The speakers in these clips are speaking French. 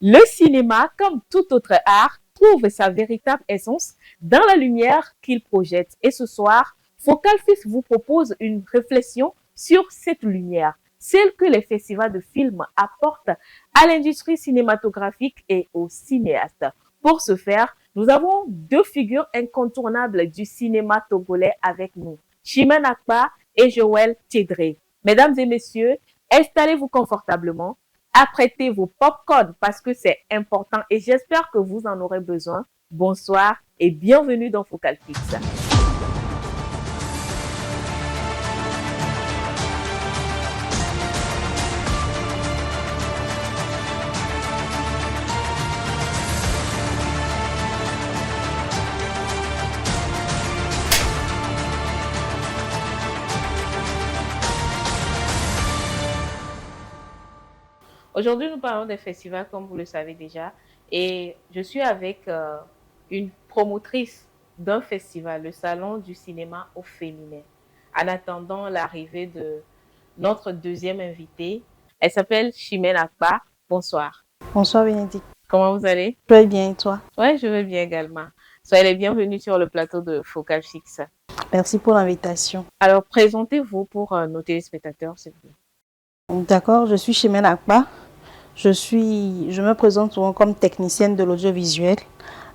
Le cinéma, comme tout autre art, trouve sa véritable essence dans la lumière qu'il projette. Et ce soir, Focal Fix vous propose une réflexion sur cette lumière, celle que les festivals de films apportent à l'industrie cinématographique et aux cinéastes. Pour ce faire, nous avons deux figures incontournables du cinéma togolais avec nous, Chimène Akpa et Joël Tédré. Mesdames et messieurs, installez-vous confortablement, apprêtez vos pop-corns parce que c'est important et j'espère que vous en aurez besoin. Bonsoir et bienvenue dans Focal Fix. Aujourd'hui, nous parlons des festivals, comme vous le savez déjà, et je suis avec une promotrice d'un festival, le Salon du cinéma au féminin. En attendant l'arrivée de notre deuxième invitée, elle s'appelle Chimène Akpa. Bonsoir. Bonsoir Bénédicte. Comment vous allez? Je vais bien et toi? Oui, je vais bien également. Soyez les bienvenus sur le plateau de Focal Fix. Merci pour l'invitation. Alors, présentez-vous pour nos téléspectateurs, s'il vous plaît. D'accord, je suis Chimène Akpa. Je me présente souvent comme technicienne de l'audiovisuel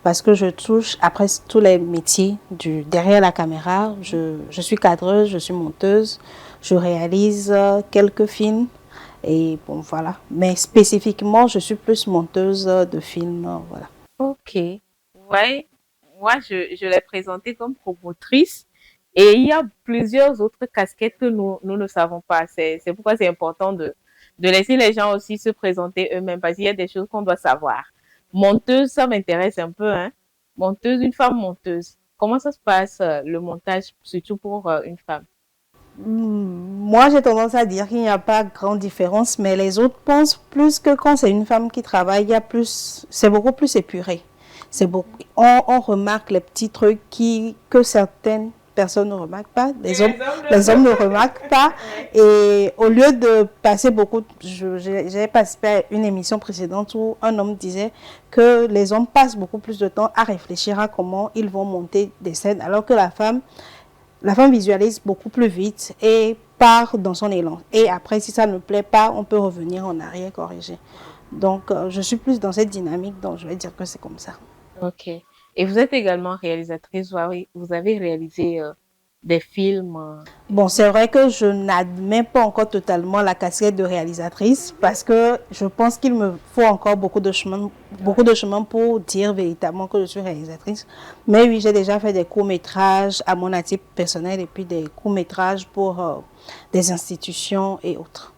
parce que je touche à presque tous les métiers derrière la caméra. Je suis cadreuse, je suis monteuse, je réalise quelques films et bon voilà. Mais spécifiquement, je suis plus monteuse de films, voilà. Ok. Ouais, moi, je l'ai présentée comme promotrice et il y a plusieurs autres casquettes que nous ne savons pas. C'est pourquoi c'est important de laisser les gens aussi se présenter eux-mêmes parce qu'il y a des choses qu'on doit savoir. Monteuse, ça m'intéresse un peu, hein. Monteuse, une femme monteuse. Comment ça se passe, le montage, surtout pour une femme? Moi, j'ai tendance à dire qu'il n'y a pas grande différence, mais les autres pensent plus que quand c'est une femme qui travaille, c'est beaucoup plus épuré. On remarque les petits trucs que certaines personnes ne remarquent pas, les hommes ne remarquent pas. Et au lieu de passer j'ai participé à une émission précédente où un homme disait que les hommes passent beaucoup plus de temps à réfléchir à comment ils vont monter des scènes, alors que la femme visualise beaucoup plus vite et part dans son élan. Et après, si ça ne plaît pas, on peut revenir en arrière, corriger. Donc, je suis plus dans cette dynamique, donc je vais dire que c'est comme ça. Ok. Et vous êtes également réalisatrice, vous avez réalisé des films. Bon, c'est vrai que je n'admets pas encore totalement la casquette de réalisatrice parce que je pense qu'il me faut encore beaucoup de chemin pour dire véritablement que je suis réalisatrice. Mais oui, j'ai déjà fait des courts-métrages à mon titre personnel et puis des courts-métrages pour des institutions et autres.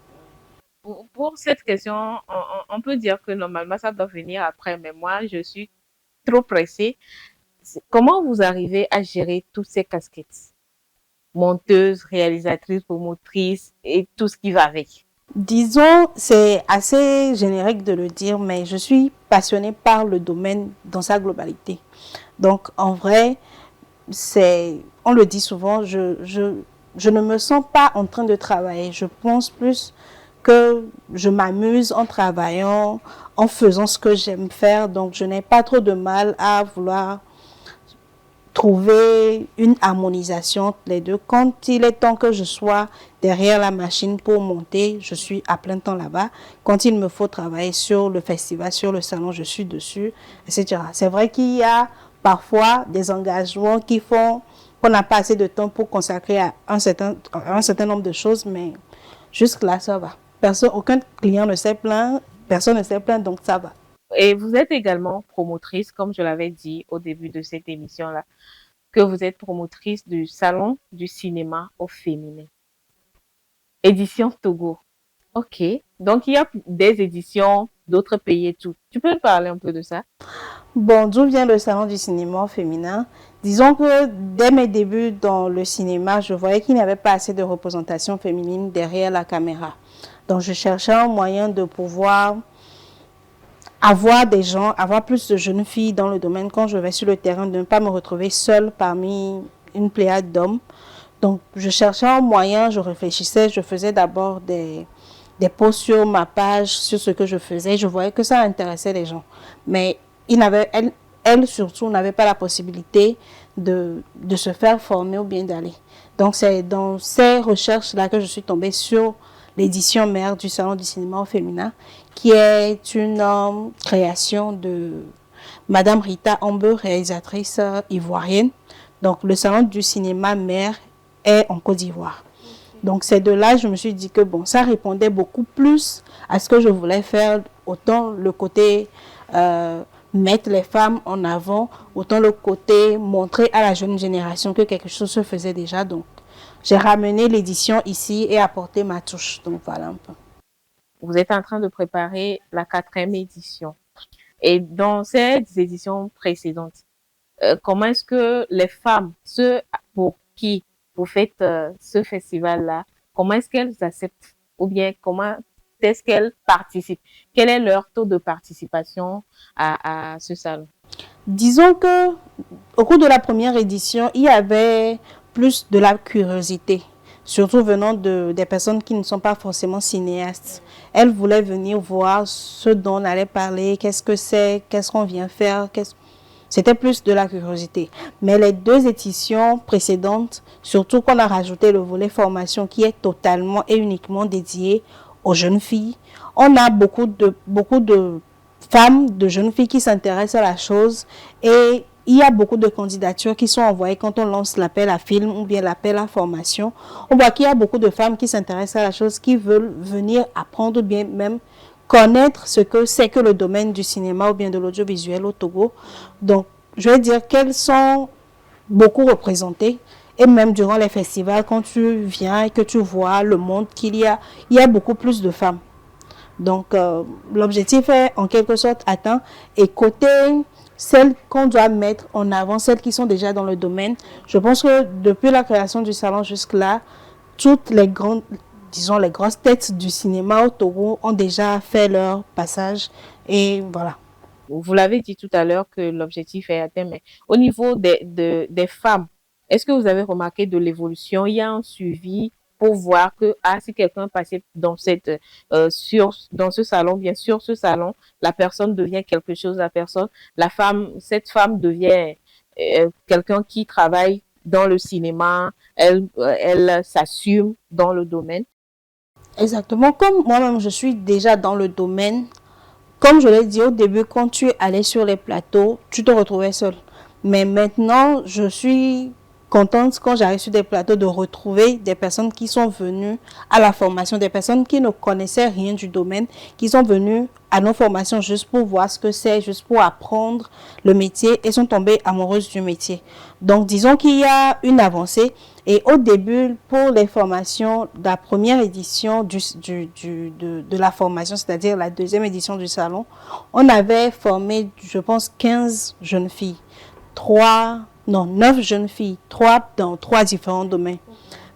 Pour cette question, on peut dire que normalement ça doit venir après, mais moi je suis trop pressée. Comment vous arrivez à gérer toutes ces casquettes? Monteuse, réalisatrice, promotrice et tout ce qui va avec. Disons, c'est assez générique de le dire, mais je suis passionnée par le domaine dans sa globalité. Donc, en vrai, on le dit souvent, je ne me sens pas en train de travailler. Je pense plus que je m'amuse en travaillant, en faisant ce que j'aime faire. Donc, je n'ai pas trop de mal à vouloir trouver une harmonisation entre les deux. Quand il est temps que je sois derrière la machine pour monter, je suis à plein temps là-bas. Quand il me faut travailler sur le festival, sur le salon, je suis dessus, etc. C'est vrai qu'il y a parfois des engagements qui font qu'on n'a pas assez de temps pour consacrer à un certain nombre de choses, mais jusque-là, ça va. Aucun client ne s'est plaint, personne ne s'est plaint, donc ça va. Et vous êtes également promotrice, comme je l'avais dit au début de cette émission-là, que vous êtes promotrice du Salon du cinéma au féminin. Édition Togo. Ok. Donc, il y a des éditions d'autres pays et tout. Tu peux me parler un peu de ça? Bon, d'où vient le salon du cinéma féminin? Disons que dès mes débuts dans le cinéma, je voyais qu'il n'y avait pas assez de représentation féminine derrière la caméra. Donc, je cherchais un moyen de pouvoir avoir plus de jeunes filles dans le domaine quand je vais sur le terrain, de ne pas me retrouver seule parmi une pléiade d'hommes. Donc, je cherchais un moyen, je réfléchissais, je faisais d'abord des posts sur ma page, sur ce que je faisais. Je voyais que ça intéressait les gens. Mais elle surtout n'avait pas la possibilité de se faire former ou bien d'aller. Donc c'est dans ces recherches-là que je suis tombée sur l'édition mère du Salon du cinéma au féminin, qui est une création de Madame Rita Ambe, réalisatrice ivoirienne. Donc le Salon du cinéma mère est en Côte d'Ivoire. Donc c'est de là que je me suis dit que bon, ça répondait beaucoup plus à ce que je voulais faire, autant le côté mettre les femmes en avant, autant le côté montrer à la jeune génération que quelque chose se faisait déjà. Donc j'ai ramené l'édition ici et apporté ma touche. Donc voilà un peu. Vous êtes en train de préparer la 4e édition. Et dans ces éditions précédentes, comment est-ce que les femmes, ceux pour qui vous faites ce festival-là, comment est-ce qu'elles acceptent ou bien comment est-ce qu'elles participent? Quel est leur taux de participation à ce salon? Disons que au cours de la première édition, il y avait plus de la curiosité, surtout venant des personnes qui ne sont pas forcément cinéastes. Elles voulaient venir voir ce dont on allait parler, qu'est-ce que c'est, qu'est-ce qu'on vient faire, c'était plus de la curiosité. Mais les 2 éditions précédentes, surtout qu'on a rajouté le volet formation qui est totalement et uniquement dédié aux jeunes filles, on a beaucoup de femmes, de jeunes filles qui s'intéressent à la chose et il y a beaucoup de candidatures qui sont envoyées quand on lance l'appel à film ou bien l'appel à formation. On voit qu'il y a beaucoup de femmes qui s'intéressent à la chose, qui veulent venir apprendre ou bien même connaître ce que c'est que le domaine du cinéma ou bien de l'audiovisuel au Togo. Donc, je veux dire qu'elles sont beaucoup représentées. Et même durant les festivals, quand tu viens et que tu vois le monde il y a beaucoup plus de femmes. Donc, l'objectif est en quelque sorte atteint. Et côté celles qu'on doit mettre en avant, celles qui sont déjà dans le domaine, je pense que depuis la création du salon jusque-là, toutes les grandes, disons les grosses têtes du cinéma au Togo ont déjà fait leur passage. Et voilà. Vous l'avez dit tout à l'heure que l'objectif est atteint, mais au niveau des femmes, est-ce que vous avez remarqué de l'évolution? Il y a un suivi pour voir que si quelqu'un passait dans dans ce salon, bien sûr, ce salon, la personne devient quelque chose, cette femme devient quelqu'un qui travaille dans le cinéma, elle s'assume dans le domaine. Exactement, comme moi-même je suis déjà dans le domaine, comme je l'ai dit au début, quand tu allais sur les plateaux, tu te retrouvais seule. Mais maintenant, je suis contente quand j'arrive sur des plateaux de retrouver des personnes qui sont venues à la formation, des personnes qui ne connaissaient rien du domaine, qui sont venues à nos formations juste pour voir ce que c'est, juste pour apprendre le métier et sont tombées amoureuses du métier. Donc, disons qu'il y a une avancée. Et au début, pour les formations de la première édition de la formation, c'est-à-dire la 2e édition du salon, on avait formé, je pense, 15 jeunes filles. 9 jeunes filles, 3 dans 3 différents domaines.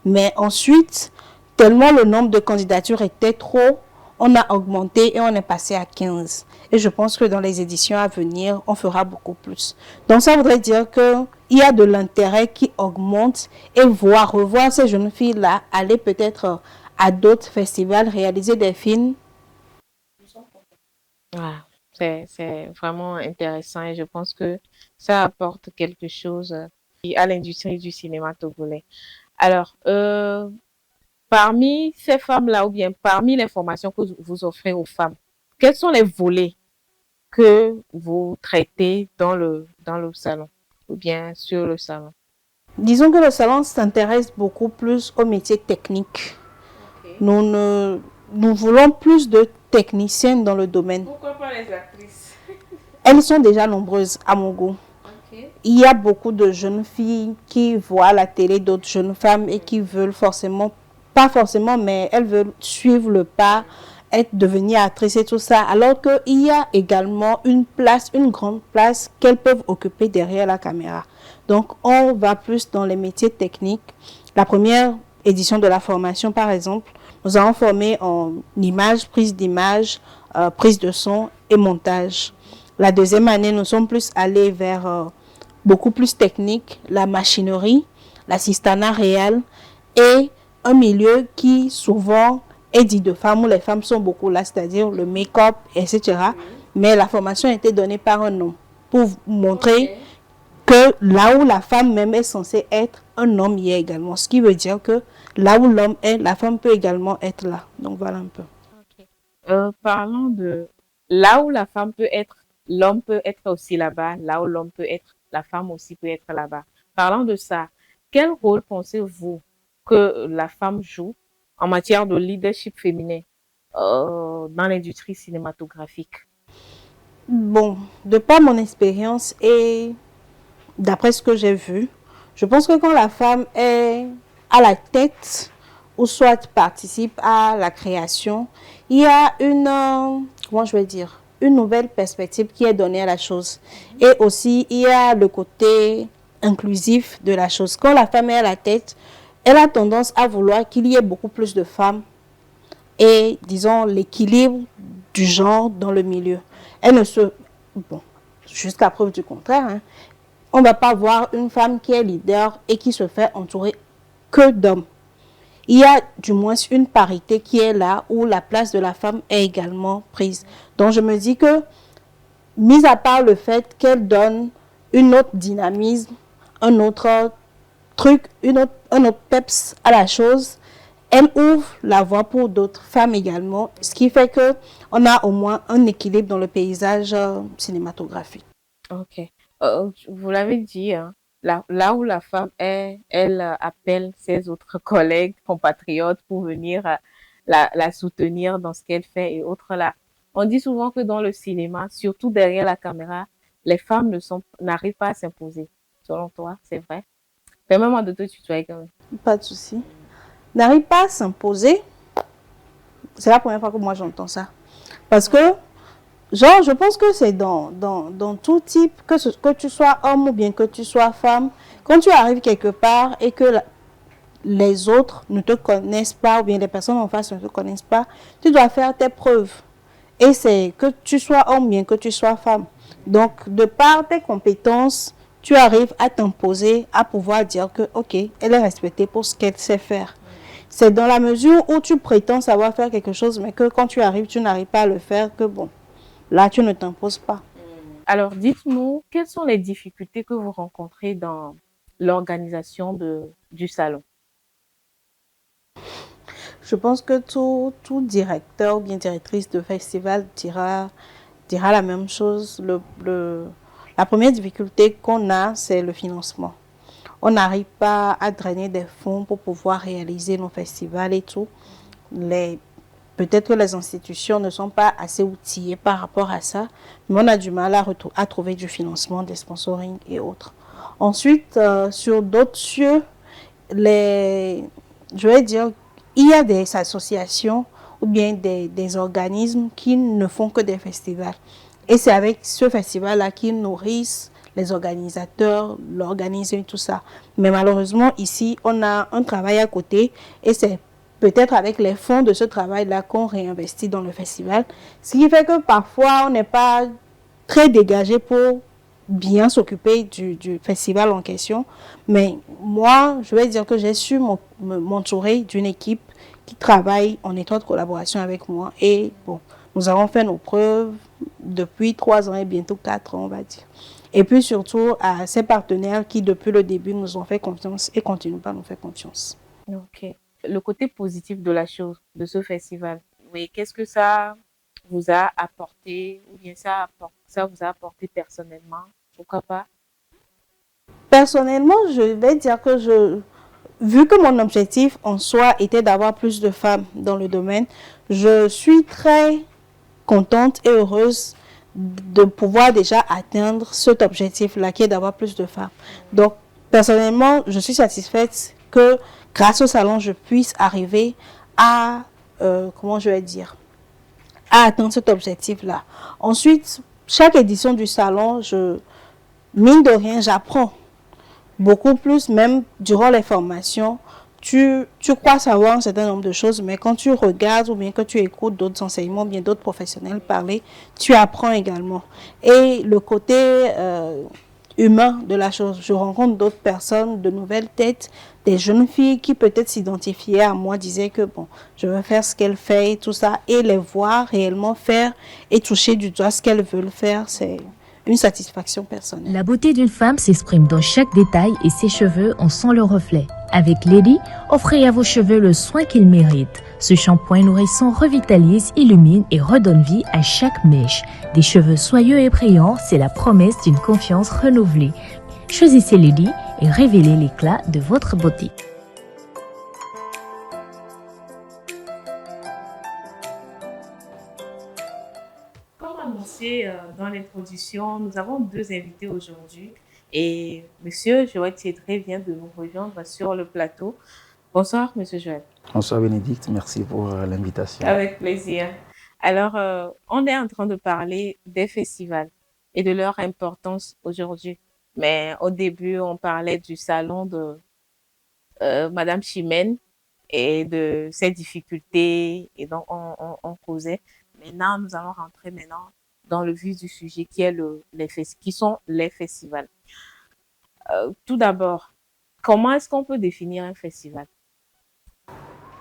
Mais ensuite, tellement le nombre de candidatures était trop, on a augmenté et on est passé à 15. Et je pense que dans les éditions à venir, on fera beaucoup plus. Donc ça voudrait dire qu'il y a de l'intérêt qui augmente et revoir ces jeunes filles-là aller peut-être à d'autres festivals, réaliser des films. Voilà. C'est vraiment intéressant et je pense que ça apporte quelque chose à l'industrie du cinéma togolais. Alors, parmi ces femmes-là ou bien parmi les formations que vous offrez aux femmes, quels sont les volets que vous traitez dans le salon ou bien sur le salon? Disons que le salon s'intéresse beaucoup plus aux métiers techniques. Okay. Nous voulons plus de techniciennes dans le domaine. Pourquoi pas les actrices? Elles sont déjà nombreuses à mon goût. Okay. Il y a beaucoup de jeunes filles qui voient à la télé d'autres jeunes femmes et qui veulent pas forcément, mais elles veulent suivre le pas, devenir actrices et tout ça. Alors qu'il y a également une grande place qu'elles peuvent occuper derrière la caméra. Donc, on va plus dans les métiers techniques. La première édition de la formation, par exemple, nous avons formé en image, prise d'image, prise de son et montage. La 2e année, nous sommes plus allés vers beaucoup plus technique, la machinerie, l'assistanat réel et un milieu qui souvent est dit de femmes, où les femmes sont beaucoup là, c'est-à-dire le make-up, etc. Mais la formation a été donnée par un homme pour montrer que là où la femme même est censée être, un homme y est également. Ce qui veut dire que là où l'homme est, la femme peut également être là. Donc voilà un peu. Parlons de là où la femme peut être, l'homme peut être aussi là-bas, là où l'homme peut être, la femme aussi peut être là-bas. Parlant de ça, quel rôle pensez-vous que la femme joue en matière de leadership féminin dans l'industrie cinématographique? Bon, de par mon expérience et d'après ce que j'ai vu, je pense que quand la femme est à la tête ou soit participe à la création, il y a une, comment je vais dire, une nouvelle perspective qui est donnée à la chose. Et aussi, il y a le côté inclusif de la chose. Quand la femme est à la tête, elle a tendance à vouloir qu'il y ait beaucoup plus de femmes et, disons, l'équilibre du genre dans le milieu. Elle ne se... Bon, jusqu'à preuve du contraire, hein, on ne va pas voir une femme qui est leader et qui se fait entourer que d'hommes. Il y a du moins une parité qui est là où la place de la femme est également prise. Donc je me dis que, mis à part le fait qu'elle donne une autre dynamisme, un autre truc, un autre peps à la chose, elle ouvre la voie pour d'autres femmes également, ce qui fait que on a au moins un équilibre dans le paysage cinématographique. Ok. Vous l'avez dit, hein, là où la femme est, elle appelle ses autres collègues, compatriotes pour venir la soutenir dans ce qu'elle fait et autres là. On dit souvent que dans le cinéma, surtout derrière la caméra, les femmes n'arrivent pas à s'imposer. Selon toi, c'est vrai? Permets-moi de te tutoyer quand même. Pas de souci. N'arrive pas à s'imposer. C'est la première fois que moi j'entends ça. Parce que, genre, je pense que c'est dans tout type, que tu sois homme ou bien que tu sois femme, quand tu arrives quelque part et que les autres ne te connaissent pas, ou bien les personnes en face ne te connaissent pas, tu dois faire tes preuves. Et c'est que tu sois homme, bien que tu sois femme. Donc, de par tes compétences, tu arrives à t'imposer, à pouvoir dire que, ok, elle est respectée pour ce qu'elle sait faire. C'est dans la mesure où tu prétends savoir faire quelque chose, mais que quand tu arrives, tu n'arrives pas à le faire, que bon, là, tu ne t'imposes pas. Alors, dites-nous, quelles sont les difficultés que vous rencontrez dans l'organisation du salon? Je pense que tout directeur ou bien directrice de festival dira la même chose. La première difficulté qu'on a, c'est le financement. On n'arrive pas à drainer des fonds pour pouvoir réaliser nos festivals et tout. Peut-être que les institutions ne sont pas assez outillées par rapport à ça, mais on a du mal à trouver du financement, des sponsoring et autres. Ensuite, sur d'autres cieux, je vais dire, il y a des associations ou bien des organismes qui ne font que des festivals. Et c'est avec ce festival-là qu'ils nourrissent les organisateurs, l'organisme et tout ça. Mais malheureusement, ici, on a un travail à côté et c'est peut-être avec les fonds de ce travail-là qu'on réinvestit dans le festival. Ce qui fait que parfois, on n'est pas très dégagé pour bien s'occuper du festival en question. Mais moi, je vais dire que j'ai su m'entourer d'une équipe qui travaille en étroite collaboration avec moi. Et bon, nous avons fait nos preuves depuis 3 ans et bientôt 4 ans, on va dire. Et puis surtout à ces partenaires qui, depuis le début, nous ont fait confiance et continuent pas à nous faire confiance. Ok. Le côté positif de la chose, de ce festival, oui, qu'est-ce que ça vous a apporté ou bien ça vous a apporté personnellement? Pourquoi pas? Personnellement, je vais dire que vu que mon objectif en soi était d'avoir plus de femmes dans le domaine, je suis très contente et heureuse de pouvoir déjà atteindre cet objectif-là qui est d'avoir plus de femmes. Donc, personnellement, je suis satisfaite que grâce au salon, je puisse arriver à, comment je vais dire, à atteindre cet objectif-là. Ensuite, chaque édition du salon, mine de rien, j'apprends beaucoup plus, même durant les formations. Tu crois savoir un certain nombre de choses, mais quand tu regardes ou bien que tu écoutes d'autres enseignements, bien d'autres professionnels parler, tu apprends également. Et le côté humain de la chose. Je rencontre d'autres personnes, de nouvelles têtes, des jeunes filles qui peut-être s'identifiaient à moi, disaient que bon, je veux faire ce qu'elle fait et tout ça, et les voir réellement faire et toucher du doigt ce qu'elles veulent faire, c'est une satisfaction personnelle. La beauté d'une femme s'exprime dans chaque détail et ses cheveux en sont le reflet. Avec Lady, offrez à vos cheveux le soin qu'ils méritent. Ce shampoing nourrissant revitalise, illumine et redonne vie à chaque mèche. Des cheveux soyeux et brillants, c'est la promesse d'une confiance renouvelée. Choisissez Lady et révélez l'éclat de votre beauté. Comme annoncé dans l'introduction, nous avons deux invités aujourd'hui et Monsieur Joël Thiédré vient de nous rejoindre sur le plateau. Bonsoir, Monsieur Joël. Bonsoir Bénédicte, merci pour l'invitation. Avec plaisir. Alors, on est en train de parler des festivals et de leur importance aujourd'hui. Mais au début, on parlait du salon de Madame Chimène et de ses difficultés et donc on causait. Maintenant, nous allons rentrer dans le vif du sujet qui sont les festivals. Tout d'abord, comment est-ce qu'on peut définir un festival?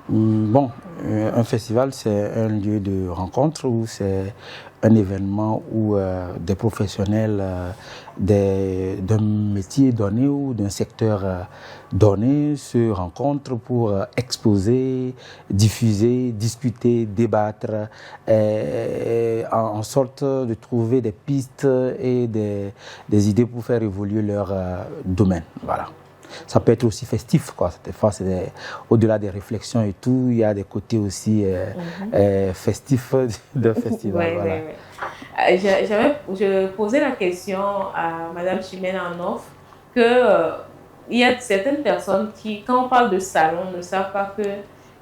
Bon, un festival, c'est un lieu de rencontre où c'est un événement où des professionnels d'un métier donné ou d'un secteur donné se rencontrent pour exposer, diffuser, discuter, débattre, en sorte de trouver des pistes et des idées pour faire évoluer leur domaine. Voilà. Ça peut être aussi festif, quoi. Des fois, au-delà des réflexions et tout, il y a des côtés aussi festifs de festival. Ouais, voilà. Je posais la question à Madame Chimène en off que il y a certaines personnes qui, quand on parle de salon, ne savent pas que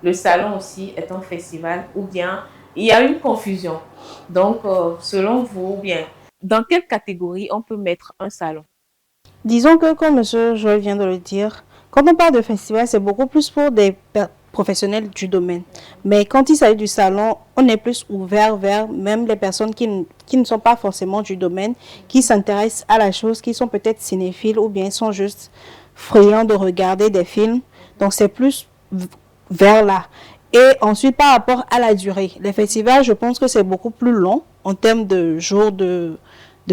le salon aussi est un festival ou bien il y a une confusion. Donc, selon vous, bien, dans quelle catégorie on peut mettre un salon? Disons que, comme M. Joël vient de le dire, quand on parle de festival, c'est beaucoup plus pour des professionnels du domaine. Mais quand il s'agit du salon, on est plus ouvert vers même les personnes qui ne sont pas forcément du domaine, qui s'intéressent à la chose, qui sont peut-être cinéphiles ou bien sont juste friands de regarder des films. Donc c'est plus vers là. Et ensuite, par rapport à la durée, les festivals, je pense que c'est beaucoup plus long en termes de jours de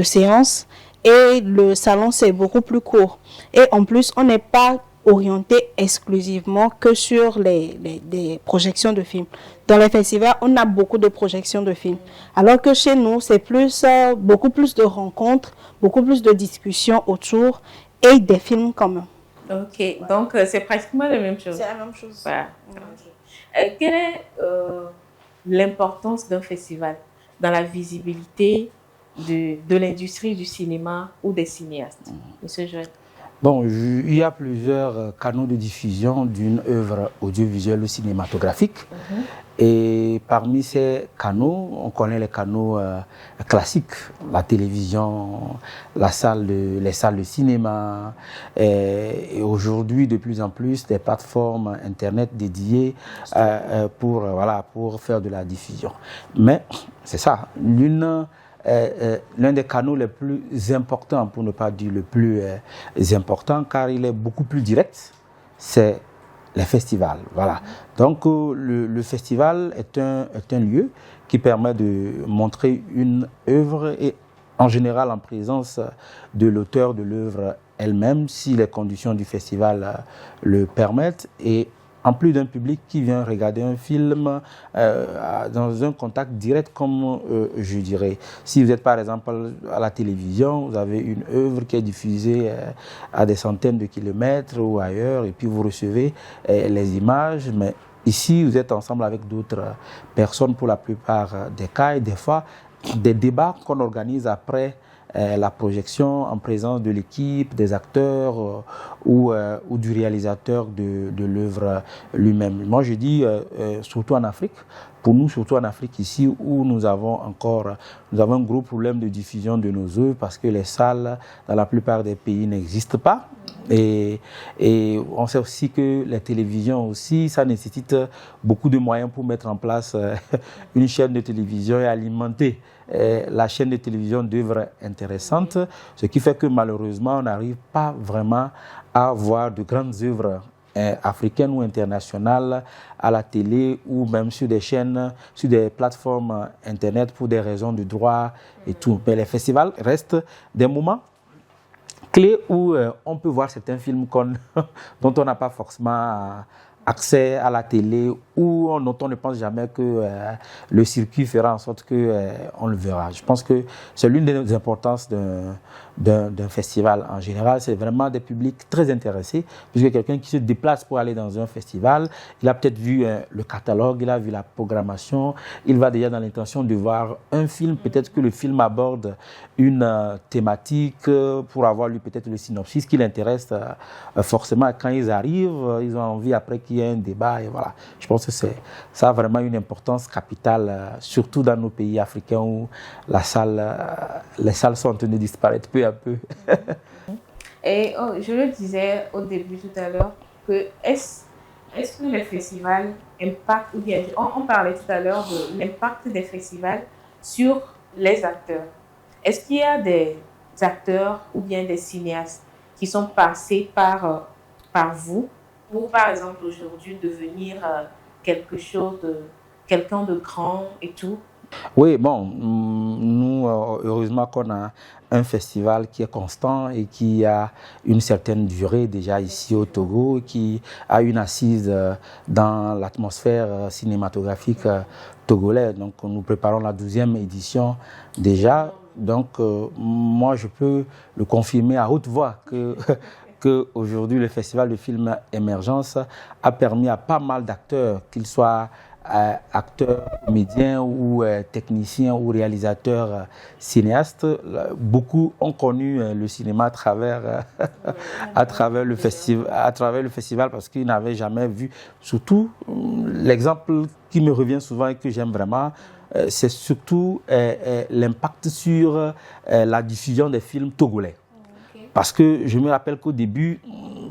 séance. Et le salon, c'est beaucoup plus court. Et en plus, on n'est pas orienté exclusivement que sur les projections de films. Dans les festivals, on a beaucoup de projections de films. Alors que chez nous, c'est plus, beaucoup plus de rencontres, beaucoup plus de discussions autour et des films quand même. Ok, donc c'est pratiquement la même chose. C'est la même chose. Voilà. Quelle est l'importance d'un festival dans la visibilité de l'industrie du cinéma ou des cinéastes, Monsieur Joël? Bon, il y a plusieurs canaux de diffusion d'une œuvre audiovisuelle ou cinématographique. Et parmi ces canaux, on connaît les canaux classiques, la télévision, les salles de cinéma, et aujourd'hui de plus en plus des plateformes internet dédiées pour faire de la diffusion. Mais c'est ça, l'un des canaux les plus importants, pour ne pas dire le plus important, car il est beaucoup plus direct, c'est les festivals. Voilà. Donc le festival est un lieu qui permet de montrer une œuvre et en général en présence de l'auteur de l'œuvre elle-même, si les conditions du festival le permettent, et en plus d'un public qui vient regarder un film dans un contact direct, comme je dirais. Si vous êtes par exemple à la télévision, vous avez une œuvre qui est diffusée à des centaines de kilomètres ou ailleurs, et puis vous recevez les images, mais ici vous êtes ensemble avec d'autres personnes pour la plupart des cas, et des fois des débats qu'on organise après la projection en présence de l'équipe, des acteurs ou du réalisateur de l'œuvre lui-même. Moi, je dis surtout en Afrique, pour nous, surtout en Afrique ici, où nous avons un gros problème de diffusion de nos œuvres parce que les salles, dans la plupart des pays, n'existent pas. Et on sait aussi que les télévisions aussi, ça nécessite beaucoup de moyens pour mettre en place une chaîne de télévision et alimenter la chaîne de télévision d'œuvres intéressantes, ce qui fait que malheureusement, on n'arrive pas vraiment à voir de grandes œuvres africaines ou internationales à la télé ou même sur des chaînes, sur des plateformes internet pour des raisons de droit et tout. Mais les festivals restent des moments clés où on peut voir certains films dont on n'a pas forcément accès à la télé ou dont on ne pense jamais que le circuit fera en sorte qu'on le verra. Je pense que c'est l'une des importances d'un festival en général. C'est vraiment des publics très intéressés, puisque quelqu'un qui se déplace pour aller dans un festival, il a peut-être vu le catalogue, il a vu la programmation, il va déjà dans l'intention de voir un film. Peut-être que le film aborde une thématique pour avoir lu peut-être le synopsis qui l'intéresse forcément. Quand ils arrivent, ils ont envie après qu'il y ait un débat et voilà. Je pense que ça a vraiment une importance capitale, surtout dans nos pays africains où les salles sont en train de disparaître peu à peu. Et je le disais au début tout à l'heure, que est-ce que les festivals impactent, ou bien on parlait tout à l'heure de l'impact des festivals sur les acteurs. Est-ce qu'il y a des acteurs ou bien des cinéastes qui sont passés par vous pour, par exemple, aujourd'hui devenir quelqu'un de grand et tout? Oui, bon, nous, heureusement qu'on a un festival qui est constant et qui a une certaine durée déjà ici au Togo, qui a une assise dans l'atmosphère cinématographique togolaise. Donc, nous préparons la 12e édition déjà. Donc, moi, je peux le confirmer à haute voix que aujourd'hui, le festival de films Émergence a permis à pas mal d'acteurs, qu'ils soient acteurs, comédiens ou techniciens ou réalisateurs, cinéastes, beaucoup ont connu le cinéma à travers le festival parce qu'ils n'avaient jamais vu. Surtout, l'exemple qui me revient souvent et que j'aime vraiment, c'est surtout l'impact sur la diffusion des films togolais. Parce que je me rappelle qu'au début,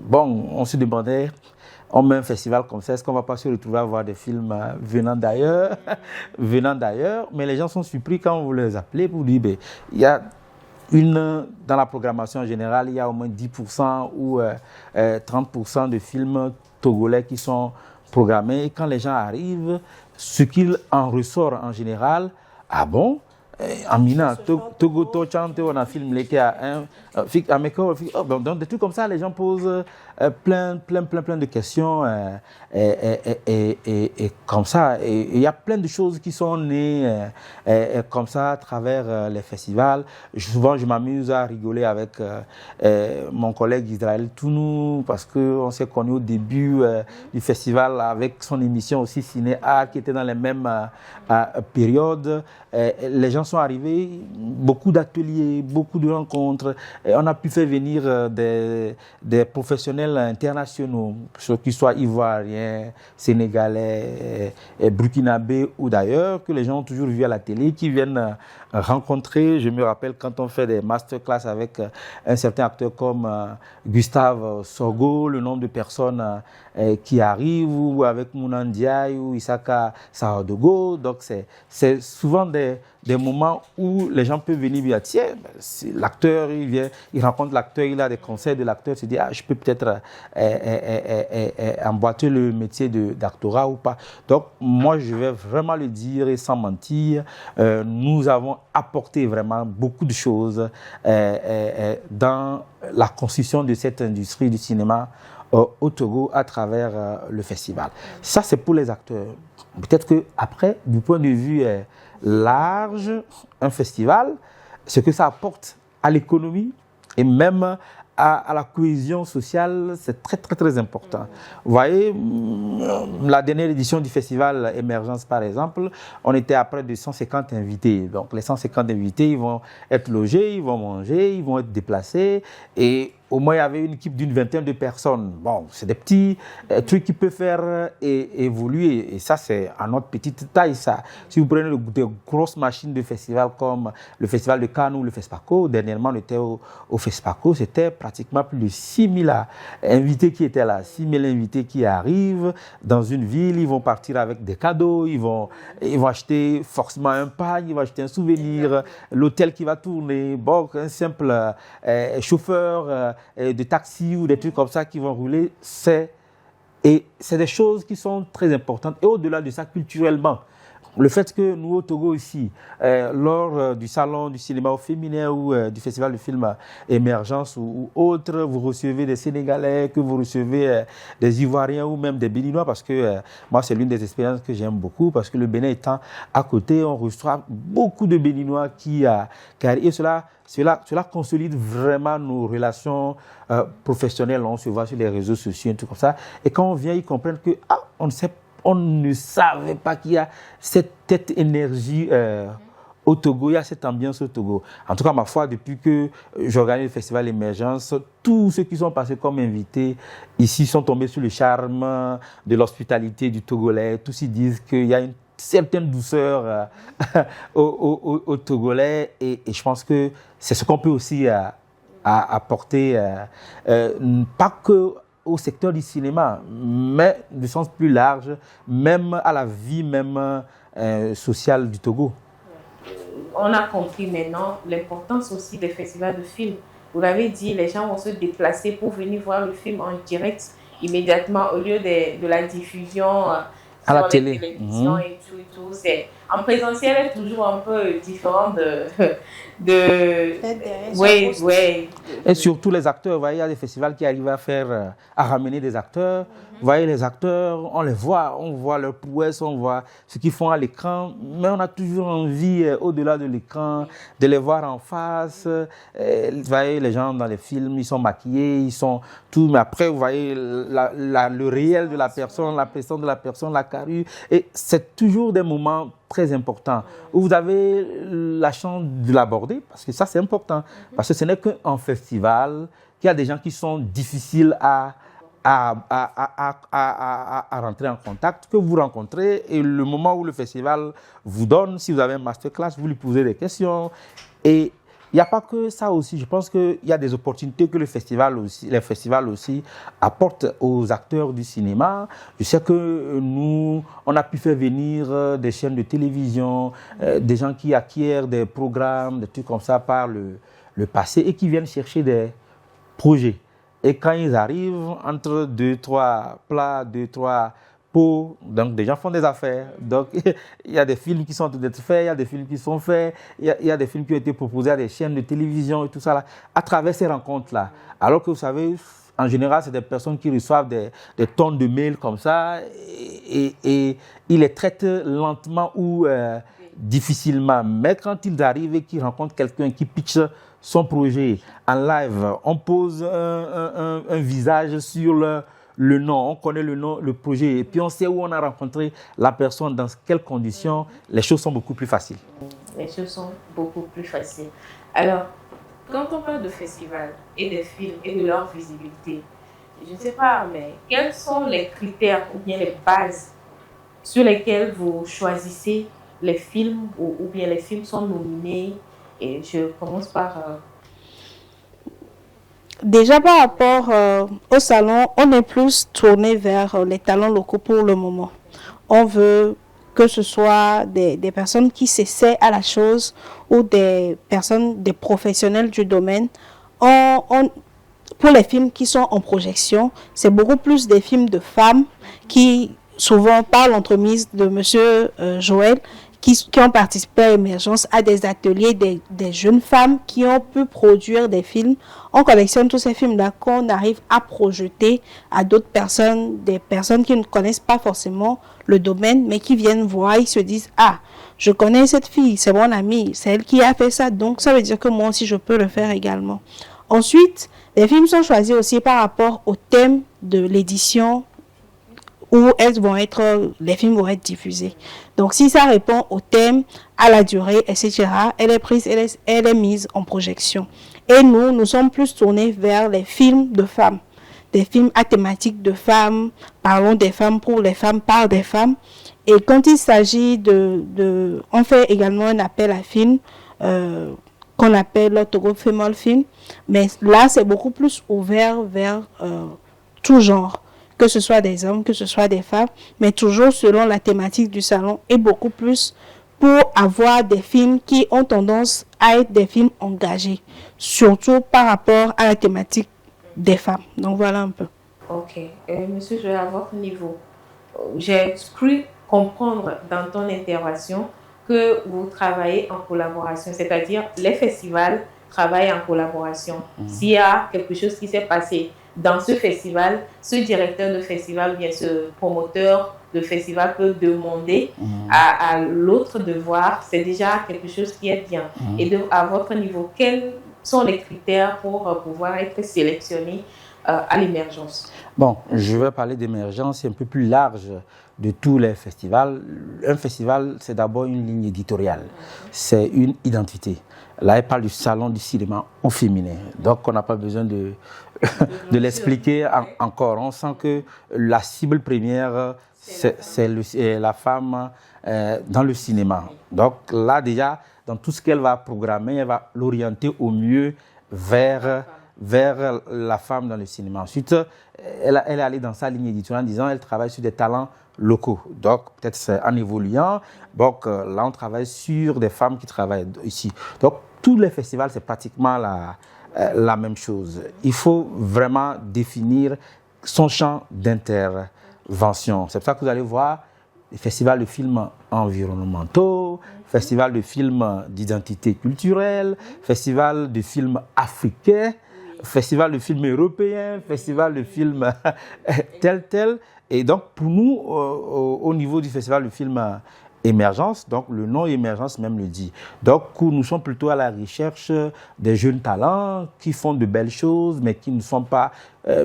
bon, on se demandait, on met un festival comme ça, est-ce qu'on ne va pas se retrouver à voir des films venant d'ailleurs, mais les gens sont surpris quand vous les appelez pour dire, ben, il y a dans la programmation en général, il y a au moins 10% ou 30% de films togolais qui sont programmés. Et quand les gens arrivent, ce qu'il en ressort en général, ah bon, Amina, Togo Chante, on a filmé qu'il y a donc des trucs comme ça, les gens posent plein de questions et comme ça. Et il y a plein de choses qui sont nées comme ça à travers les festivals. Souvent, je m'amuse à rigoler avec mon collègue Israël Tounou parce qu'on s'est connus au début du festival avec son émission aussi Ciné A qui était dans les mêmes périodes. Les gens sont arrivés, beaucoup d'ateliers, beaucoup de rencontres. Et on a pu faire venir des professionnels internationaux, qu'ils soient ivoiriens, sénégalais, burkinabés ou d'ailleurs, que les gens ont toujours vu à la télé, qui viennent rencontrer. Je me rappelle quand on fait des masterclass avec un certain acteur comme Gustave Sorgo, le nombre de personnes qui arrivent, ou avec Mounan Ndiaye ou Isaka Sahadogo. Donc c'est souvent des moments où les gens peuvent venir dire tiens, l'acteur, il vient, il rencontre l'acteur, il a des conseils de l'acteur, il se dit je peux peut-être emboîter le métier d'actorat ou pas. Donc moi je vais vraiment le dire et sans mentir, nous avons apporté vraiment beaucoup de choses dans la construction de cette industrie du cinéma au Togo à travers le festival. Ça c'est pour les acteurs. Peut-être qu'après, du point de vue large, un festival, ce que ça apporte à l'économie et même à la cohésion sociale, c'est très, très, très important. Vous voyez, la dernière édition du festival Émergence, par exemple, on était à près de 150 invités. Donc, les 150 invités, ils vont être logés, ils vont manger, ils vont être déplacés. Et au moins il y avait une équipe d'une vingtaine de personnes. Bon, c'est des petits trucs qui peuvent faire évoluer. Et ça, c'est à notre petite taille, ça. Si vous prenez des grosses machines de festivals comme le Festival de Cannes ou le FESPACO, dernièrement on était au FESPACO, c'était pratiquement plus de 6000 invités qui étaient là. 6000 invités qui arrivent dans une ville, ils vont partir avec des cadeaux, ils vont acheter forcément un pagne, ils vont acheter un souvenir, l'hôtel qui va tourner, bon, un simple chauffeur de taxi ou des trucs comme ça qui vont rouler, c'est des choses qui sont très importantes. Et au-delà de ça, culturellement, le fait que nous, au Togo aussi, lors du salon du cinéma au féminin ou du festival de film Émergence ou autres, vous recevez des Sénégalais, que vous recevez des Ivoiriens ou même des Béninois, parce que moi, c'est l'une des expériences que j'aime beaucoup, parce que le Bénin étant à côté, on reçoit beaucoup de Béninois qui et cela consolide vraiment nos relations professionnelles. On se voit sur les réseaux sociaux et tout comme ça. Et quand on vient, ils comprennent que on ne savait pas qu'il y a cette énergie au Togo, il y a cette ambiance au Togo. En tout cas, ma foi, depuis que j'organise le festival Émergence, tous ceux qui sont passés comme invités ici sont tombés sur le charme de l'hospitalité du Togolais. Tous ils disent qu'il y a une certaine douceur aux Togolais et je pense que c'est ce qu'on peut aussi apporter, pas que au secteur du cinéma, mais de sens plus large, même à la vie même sociale du Togo. On a compris maintenant l'importance aussi des festivals de films. Vous l'avez dit, les gens vont se déplacer pour venir voir le film en direct immédiatement au lieu de la diffusion à la télé. Télévision et tout. En présentiel est toujours un peu différent Oui. Et surtout les acteurs, vous voyez, il y a des festivals qui arrivent à ramener des acteurs. Vous voyez, les acteurs, on voit leur prouesse, on voit ce qu'ils font à l'écran, mais on a toujours envie, au-delà de l'écran, de les voir en face. Vous voyez, les gens dans les films, ils sont maquillés, ils sont tout, mais après, vous voyez le réel de la personne, la personne de la personne, la carrure, et c'est toujours des moments très importants où vous avez la chance de l'aborder, parce que ça, c'est important, parce que ce n'est qu'un festival, qu'il y a des gens qui sont difficiles à rentrer en contact, que vous rencontrez, et le moment où le festival vous donne, si vous avez un masterclass, vous lui posez des questions. Et il n'y a pas que ça aussi. Je pense qu'il y a des opportunités que les festivals aussi apportent aux acteurs du cinéma. Je sais que nous, on a pu faire venir des chaînes de télévision, des gens qui acquièrent des programmes, des trucs comme ça par le passé et qui viennent chercher des projets. Et quand ils arrivent, entre 2-3 plats, 2-3 pots, donc des gens font des affaires. Donc il y a des films qui sont en train d'être faits, il y a des films qui sont faits, il y a des films qui ont été proposés à des chaînes de télévision et tout ça là, à travers ces rencontres-là. Alors que vous savez, en général, c'est des personnes qui reçoivent des tonnes de mails comme ça et ils les traitent lentement ou difficilement. Mais quand ils arrivent et qu'ils rencontrent quelqu'un qui pitch son projet en live, on pose un visage sur le nom, on connaît le nom, le projet, et puis on sait où on a rencontré la personne, dans quelles conditions, les choses sont beaucoup plus faciles. Les choses sont beaucoup plus faciles. Alors, quand on parle de festivals et des films et de leur visibilité, je ne sais pas, mais quels sont les critères ou bien les bases sur lesquelles vous choisissez les films ou bien les films sont nominés? Et je commence par... Déjà par rapport au salon, on est plus tourné vers les talents locaux pour le moment. On veut que ce soit des personnes qui s'essaient à la chose ou des professionnels du domaine. Pour les films qui sont en projection, c'est beaucoup plus des films de femmes qui souvent par l'entremise de monsieur Joël, qui ont participé à Émergence, à des ateliers des jeunes femmes qui ont pu produire des films. On collectionne tous ces films-là qu'on arrive à projeter à d'autres personnes, des personnes qui ne connaissent pas forcément le domaine, mais qui viennent voir, ils se disent « Ah, je connais cette fille, c'est mon amie, c'est elle qui a fait ça, donc ça veut dire que moi aussi je peux le faire également. » Ensuite, les films sont choisis aussi par rapport au thème de l'édition où les films vont être diffusés. Donc, si ça répond au thème, à la durée, etc., elle est mise en projection. Et nous sommes plus tournés vers les films de femmes, des films à thématique de femmes, parlons des femmes pour les femmes, par des femmes. Et quand il s'agit on fait également un appel à films qu'on appelle Togo Female Film, mais là, c'est beaucoup plus ouvert vers tout genre, que ce soit des hommes, que ce soit des femmes, mais toujours selon la thématique du salon et beaucoup plus pour avoir des films qui ont tendance à être des films engagés, surtout par rapport à la thématique des femmes. Donc voilà un peu. Ok. Monsieur Joël, à votre niveau, j'ai cru comprendre dans ton intervention que vous travaillez en collaboration, c'est-à-dire les festivals travaillent en collaboration. S'il y a quelque chose qui s'est passé dans ce festival, ce directeur de festival ou bien ce promoteur de festival peut demander à l'autre de voir, c'est déjà quelque chose qui est bien. Et à votre niveau, quels sont les critères pour pouvoir être sélectionné à l'émergence? Bon, je vais parler d'émergence un peu plus large de tous les festivals. Un festival, c'est d'abord une ligne éditoriale, c'est une identité. Là, elle parle du salon du cinéma au féminin. Donc, on n'a pas besoin de l'expliquer encore. On sent que la cible première, c'est la femme dans le cinéma. Donc là, déjà, dans tout ce qu'elle va programmer, elle va l'orienter au mieux vers la femme dans le cinéma. Ensuite, elle est allée dans sa ligne éditoriale en disant qu'elle travaille sur des talents locaux. Donc, peut-être c'est en évoluant. Donc, là, on travaille sur des femmes qui travaillent ici. Donc, tous les festivals, c'est pratiquement la même chose. Il faut vraiment définir son champ d'intervention. C'est pour ça que vous allez voir les festivals de films environnementaux, festivals de films d'identité culturelle, festivals de films africains, festival de films européens, festival de films tel. Et donc, pour nous, au niveau du festival de films émergence, donc le nom émergence même le dit. Donc, nous sommes plutôt à la recherche des jeunes talents qui font de belles choses, mais qui ne sont pas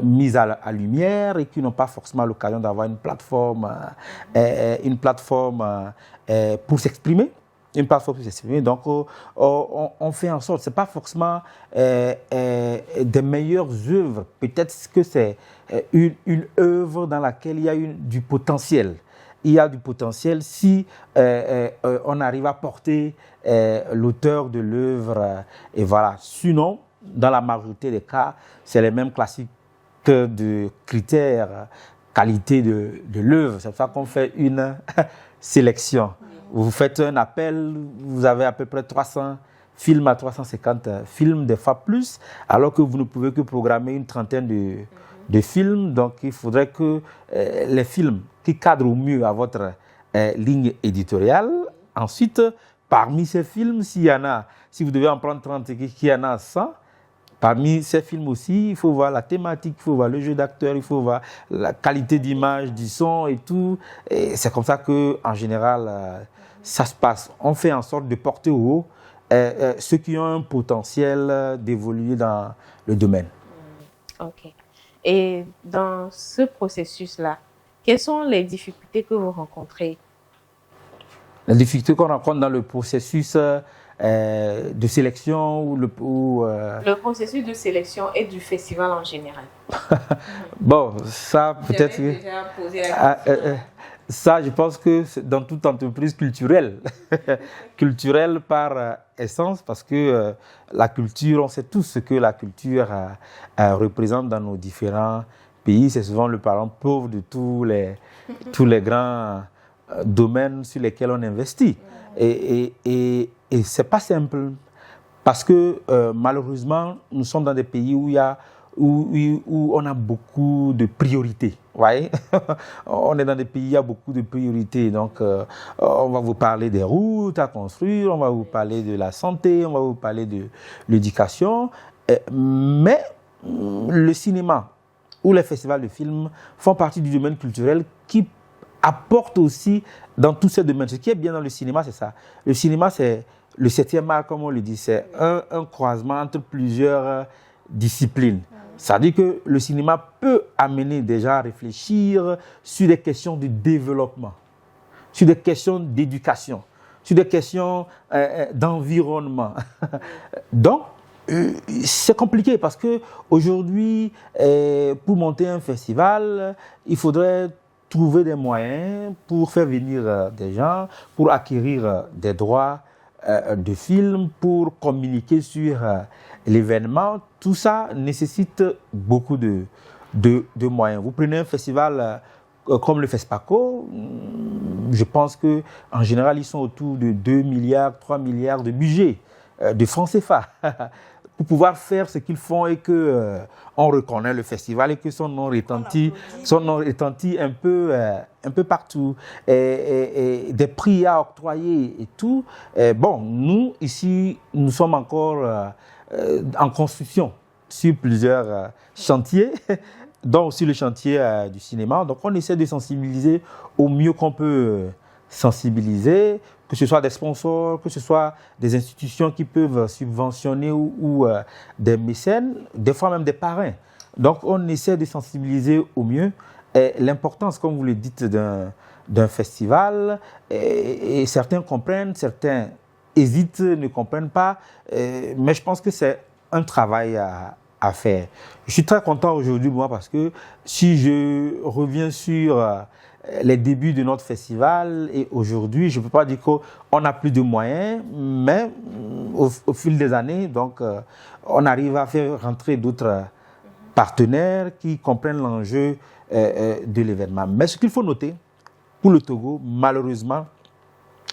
mis à lumière et qui n'ont pas forcément l'occasion d'avoir une plateforme pour s'exprimer. Donc, on fait en sorte, ce n'est pas forcément des meilleures œuvres. Peut-être que c'est une œuvre dans laquelle il y a du potentiel. Il y a du potentiel si on arrive à porter l'auteur de l'œuvre. Et voilà. Sinon, dans la majorité des cas, c'est les mêmes classiques de critères, qualité de l'œuvre. C'est pour ça qu'on fait une sélection. Vous faites un appel, vous avez à peu près 300 films à 350 films, des fois plus, alors que vous ne pouvez que programmer une trentaine de films. Donc, il faudrait que les films qui cadrent au mieux à votre ligne éditoriale. Ensuite, parmi ces films, s'il y en a, si vous devez en prendre 30 et qu'il y en a 100, parmi ces films aussi, il faut voir la thématique, il faut voir le jeu d'acteur, il faut voir la qualité d'image, du son et tout. Et c'est comme ça qu'en général, ça se passe. On fait en sorte de porter au haut ceux qui ont un potentiel d'évoluer dans le domaine. Ok. Et dans ce processus-là, quelles sont les difficultés que vous rencontrez? Les difficultés qu'on rencontre dans le processus de sélection ou le processus de sélection et du festival en général. Bon, ça peut-être... J'avais déjà posé la question. Ça, je pense que c'est dans toute entreprise culturelle, culturelle par essence, parce que la culture, on sait tous ce que la culture représente dans nos différents pays. C'est souvent le parent pauvre de tous les grands domaines sur lesquels on investit. Et ce n'est pas simple, parce que malheureusement, nous sommes dans des pays où on a beaucoup de priorités. Voyez, on est dans des pays où il y a beaucoup de priorités. Donc, on va vous parler des routes à construire, on va vous parler de la santé, on va vous parler de l'éducation. Mais le cinéma ou les festivals de films font partie du domaine culturel qui apporte aussi dans tous ces domaines. Ce qui est bien dans le cinéma, c'est ça. Le cinéma, c'est le 7e art, comme on le dit. C'est un croisement entre plusieurs disciplines. Ça veut dire que le cinéma peut amener déjà à réfléchir sur des questions de développement, sur des questions d'éducation, sur des questions d'environnement. Donc, c'est compliqué parce qu'aujourd'hui, pour monter un festival, il faudrait trouver des moyens pour faire venir des gens, pour acquérir des droits de films, pour communiquer sur l'événement. Tout ça nécessite beaucoup de moyens. Vous prenez un festival comme le FESPACO, je pense qu'en général, ils sont autour de 2 milliards, 3 milliards de budget de francs CFA pour pouvoir faire ce qu'ils font et qu'on reconnaît le festival et que son nom retentit un peu partout. Et des prix à octroyer et tout. Bon, nous, ici, nous sommes encore en construction sur plusieurs chantiers, dont aussi le chantier du cinéma. Donc, on essaie de sensibiliser au mieux qu'on peut sensibiliser, que ce soit des sponsors, que ce soit des institutions qui peuvent subventionner ou des mécènes, des fois même des parrains. Donc, on essaie de sensibiliser au mieux. Et l'importance, comme vous le dites, d'un festival, et certains comprennent, certains hésitent, ne comprennent pas, mais je pense que c'est un travail à faire. Je suis très content aujourd'hui, moi, parce que si je reviens sur les débuts de notre festival et aujourd'hui, je ne peux pas dire qu'on n'a plus de moyens, mais au fil des années, donc, on arrive à faire rentrer d'autres partenaires qui comprennent l'enjeu de l'événement. Mais ce qu'il faut noter, pour le Togo, malheureusement,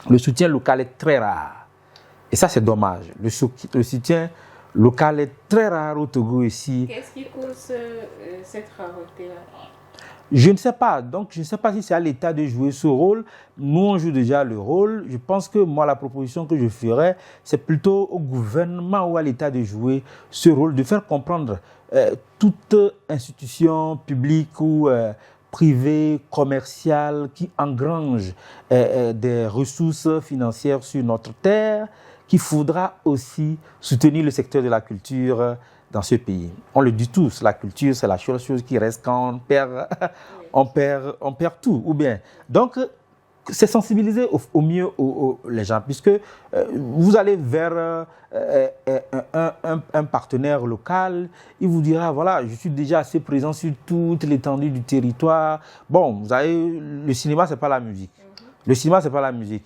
le soutien local est très rare. Et ça, c'est dommage. Le soutien local est très rare au Togo ici. Qu'est-ce qui cause cette rareté-là? Je ne sais pas. Donc, je ne sais pas si c'est à l'État de jouer ce rôle. Nous, on joue déjà le rôle. Je pense que moi, la proposition que je ferais, c'est plutôt au gouvernement ou à l'État de jouer ce rôle, de faire comprendre toute institution publique ou privée, commerciale, qui engrange des ressources financières sur notre terre, qu'il faudra aussi soutenir le secteur de la culture dans ce pays. On le dit tous, la culture, c'est la seule chose qui reste quand on perd tout. Ou bien. Donc, c'est sensibiliser au mieux les gens, puisque vous allez vers un partenaire local, il vous dira, voilà, je suis déjà assez présent sur toute l'étendue du territoire. Bon, vous avez, le cinéma, c'est pas la musique. Le cinéma, c'est pas la musique.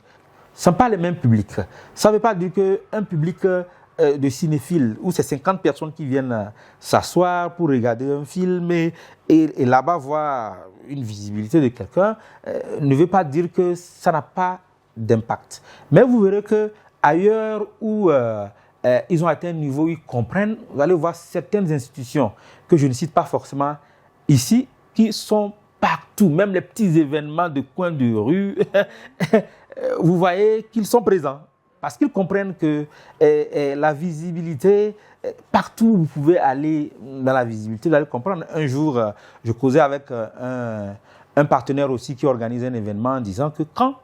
Ce ne sont pas les mêmes publics. Ça ne veut pas dire qu'un public de cinéphiles, où c'est 50 personnes qui viennent s'asseoir pour regarder un film et là-bas voir une visibilité de quelqu'un, ne veut pas dire que ça n'a pas d'impact. Mais vous verrez qu'ailleurs où ils ont atteint un niveau où ils comprennent, vous allez voir certaines institutions que je ne cite pas forcément ici, qui sont partout, même les petits événements de coin de rue, vous voyez qu'ils sont présents. Parce qu'ils comprennent que la visibilité, partout où vous pouvez aller dans la visibilité, vous allez comprendre. Un jour, je causais avec un partenaire aussi qui organise un événement en disant que quand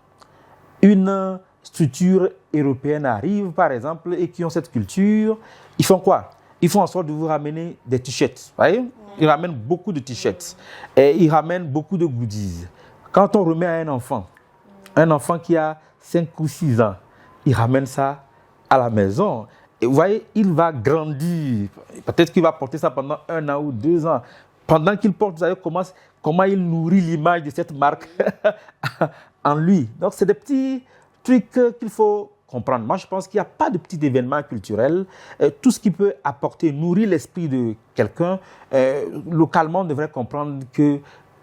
une structure européenne arrive, par exemple, et qui ont cette culture, ils font quoi? Ils font en sorte de vous ramener des t-shirts. Vous voyez? Ils ramènent beaucoup de t-shirts. Et ils ramènent beaucoup de goodies. Quand on remet à un enfant qui a 5 ou 6 ans, il ramène ça à la maison. Et vous voyez, il va grandir. Peut-être qu'il va porter ça pendant 1 an ou 2 ans. Pendant qu'il porte, vous savez comment il nourrit l'image de cette marque en lui. Donc, c'est des petits trucs qu'il faut comprendre. Moi, je pense qu'il n'y a pas de petit événement culturel. Tout ce qui peut apporter, nourrir l'esprit de quelqu'un, localement, on devrait comprendre que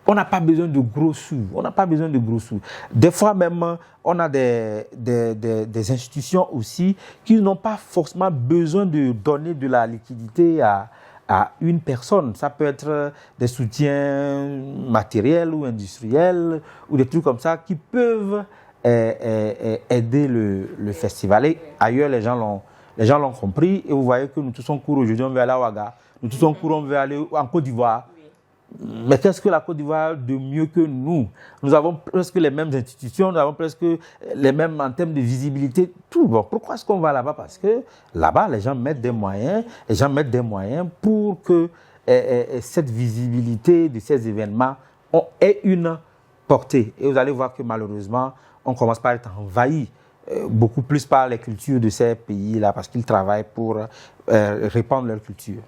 on n'a pas besoin de gros sous. On n'a pas besoin de gros sous. Des fois même, on a des institutions aussi qui n'ont pas forcément besoin de donner de la liquidité à une personne. Ça peut être des soutiens matériels ou industriels ou des trucs comme ça qui peuvent aider le festival. Et ailleurs, les gens l'ont compris et vous voyez que nous tous en cours aujourd'hui, on veut aller à Ouaga. Nous tous en cours, on veut aller en Côte d'Ivoire. Mais qu'est-ce que la Côte d'Ivoire de mieux que nous? Nous avons presque les mêmes institutions, nous avons presque les mêmes en termes de visibilité. Tout. Bon, pourquoi est-ce qu'on va là-bas? Parce que là-bas, les gens mettent des moyens pour que cette visibilité de ces événements ait une portée. Et vous allez voir que malheureusement, on commence par être envahi beaucoup plus par les cultures de ces pays-là parce qu'ils travaillent pour répandre leur culture.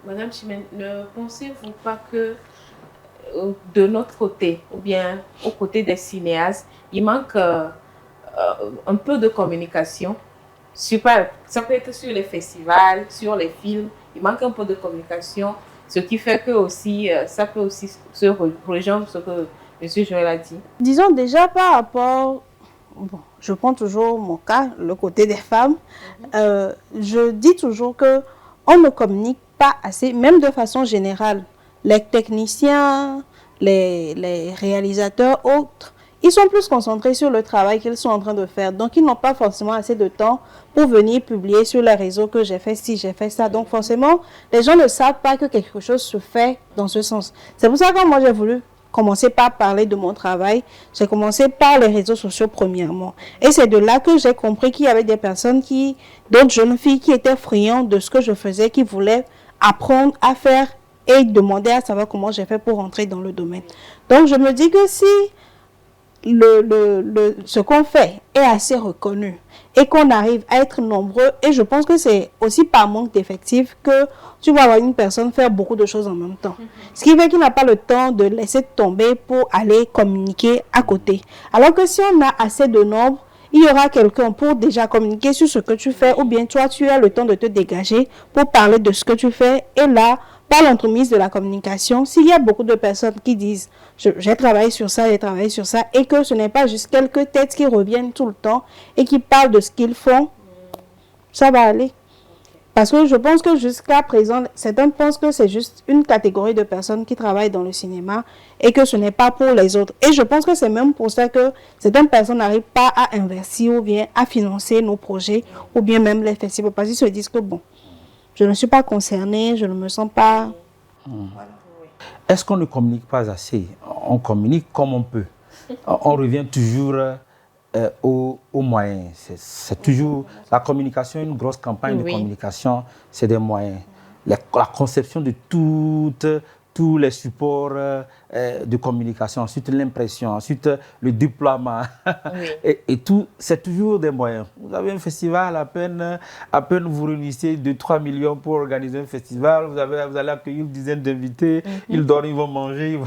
Madame Chimène, ne pensez-vous pas que de notre côté, ou bien aux côtés des cinéastes, il manque un peu de communication? Ça peut être sur les festivals, sur les films, il manque un peu de communication, ce qui fait que aussi, ça peut aussi se rejoindre ce que M. Joël a dit. Disons déjà par rapport, bon, je prends toujours mon cas, le côté des femmes, je dis toujours que on ne communique pas assez, même de façon générale. Les techniciens, les réalisateurs, autres, ils sont plus concentrés sur le travail qu'ils sont en train de faire. Donc, ils n'ont pas forcément assez de temps pour venir publier sur les réseaux que j'ai fait ci, j'ai fait ça. Donc, forcément, les gens ne savent pas que quelque chose se fait dans ce sens. C'est pour ça que moi, j'ai voulu commencer par parler de mon travail. J'ai commencé par les réseaux sociaux premièrement. Et c'est de là que j'ai compris qu'il y avait des personnes d'autres jeunes filles qui étaient friandes de ce que je faisais, qui voulaient apprendre à faire et demander à savoir comment j'ai fait pour entrer dans le domaine. Donc, je me dis que si ce qu'on fait est assez reconnu et qu'on arrive à être nombreux, et je pense que c'est aussi par manque d'effectifs que tu vas avoir une personne faire beaucoup de choses en même temps. Ce qui fait qu'il n'a pas le temps de laisser tomber pour aller communiquer à côté. Alors que si on a assez de nombre, il y aura quelqu'un pour déjà communiquer sur ce que tu fais, ou bien toi, tu as le temps de te dégager pour parler de ce que tu fais. Et là, par l'entremise de la communication, s'il y a beaucoup de personnes qui disent « j'ai travaillé sur ça, j'ai travaillé sur ça », et que ce n'est pas juste quelques têtes qui reviennent tout le temps et qui parlent de ce qu'ils font, ça va aller. Parce que je pense que jusqu'à présent, certains pensent que c'est juste une catégorie de personnes qui travaillent dans le cinéma et que ce n'est pas pour les autres. Et je pense que c'est même pour ça que certaines personnes n'arrivent pas à investir ou bien à financer nos projets ou bien même les festivals. Parce qu'ils se disent que bon, je ne suis pas concernée, je ne me sens pas... Est-ce qu'on ne communique pas assez? On communique comme on peut. On revient toujours aux moyens. C'est toujours la communication, une grosse campagne de communication, c'est des moyens. La conception de tous les supports de communication, ensuite l'impression, ensuite le déploiement. Et tout, c'est toujours des moyens. Vous avez un festival, à peine vous réunissez 2-3 millions pour organiser un festival, vous allez accueillir une dizaine d'invités, ils dorment, ils vont manger.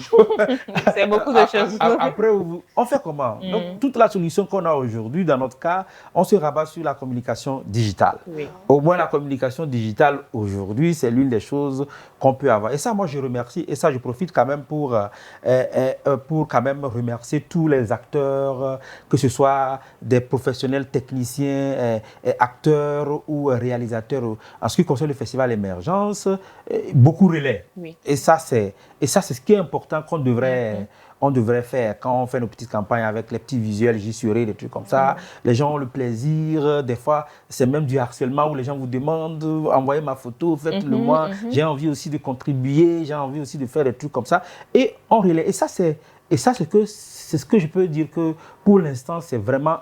C'est beaucoup de choses. Après, on fait comment? Donc, toute la solution qu'on a aujourd'hui, dans notre cas, on se rabat sur la communication digitale. Au moins, la communication digitale aujourd'hui, c'est l'une des choses qu'on peut avoir. Et ça, moi, je remercie. Et ça, je profite quand même pour quand même remercier tous les acteurs, que ce soit des professionnels techniciens, acteurs ou réalisateurs. En ce qui concerne le festival Émergence, beaucoup relaient. Et ça, c'est ce qui est important qu'on devrait... On devrait faire quand on fait nos petites campagnes avec les petits visuels, J-Suré, des trucs comme ça. Les gens ont le plaisir. Des fois, c'est même du harcèlement où les gens vous demandent envoyez ma photo, faites-le moi. J'ai envie aussi de contribuer, j'ai envie aussi de faire des trucs comme ça. Et on relaie. Et ça, c'est ce que je peux dire que pour l'instant, c'est vraiment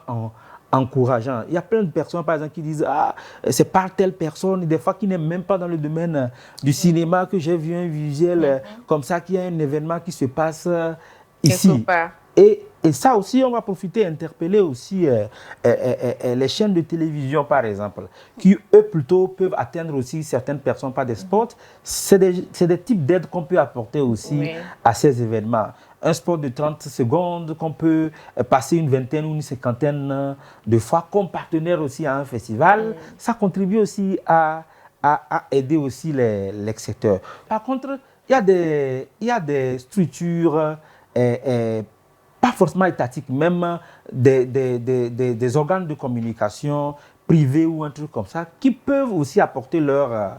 encourageant. Il y a plein de personnes, par exemple, qui disent « Ah, c'est par telle personne », des fois qui n'est même pas dans le domaine du cinéma, que j'ai vu un visuel comme ça, qu'il y a un événement qui se passe ici. Et ça aussi, on va profiter, interpeller aussi les chaînes de télévision, par exemple, qui, eux, plutôt, peuvent atteindre aussi certaines personnes par des spots. C'est des types d'aides qu'on peut apporter aussi à ces événements. Un spot de 30 secondes qu'on peut passer une vingtaine ou une cinquantaine de fois comme partenaire aussi à un festival, ça contribue aussi à aider aussi les secteurs. Par contre, il y a des structures pas forcément étatiques, même des organes de communication privés ou un truc comme ça, qui peuvent aussi apporter leur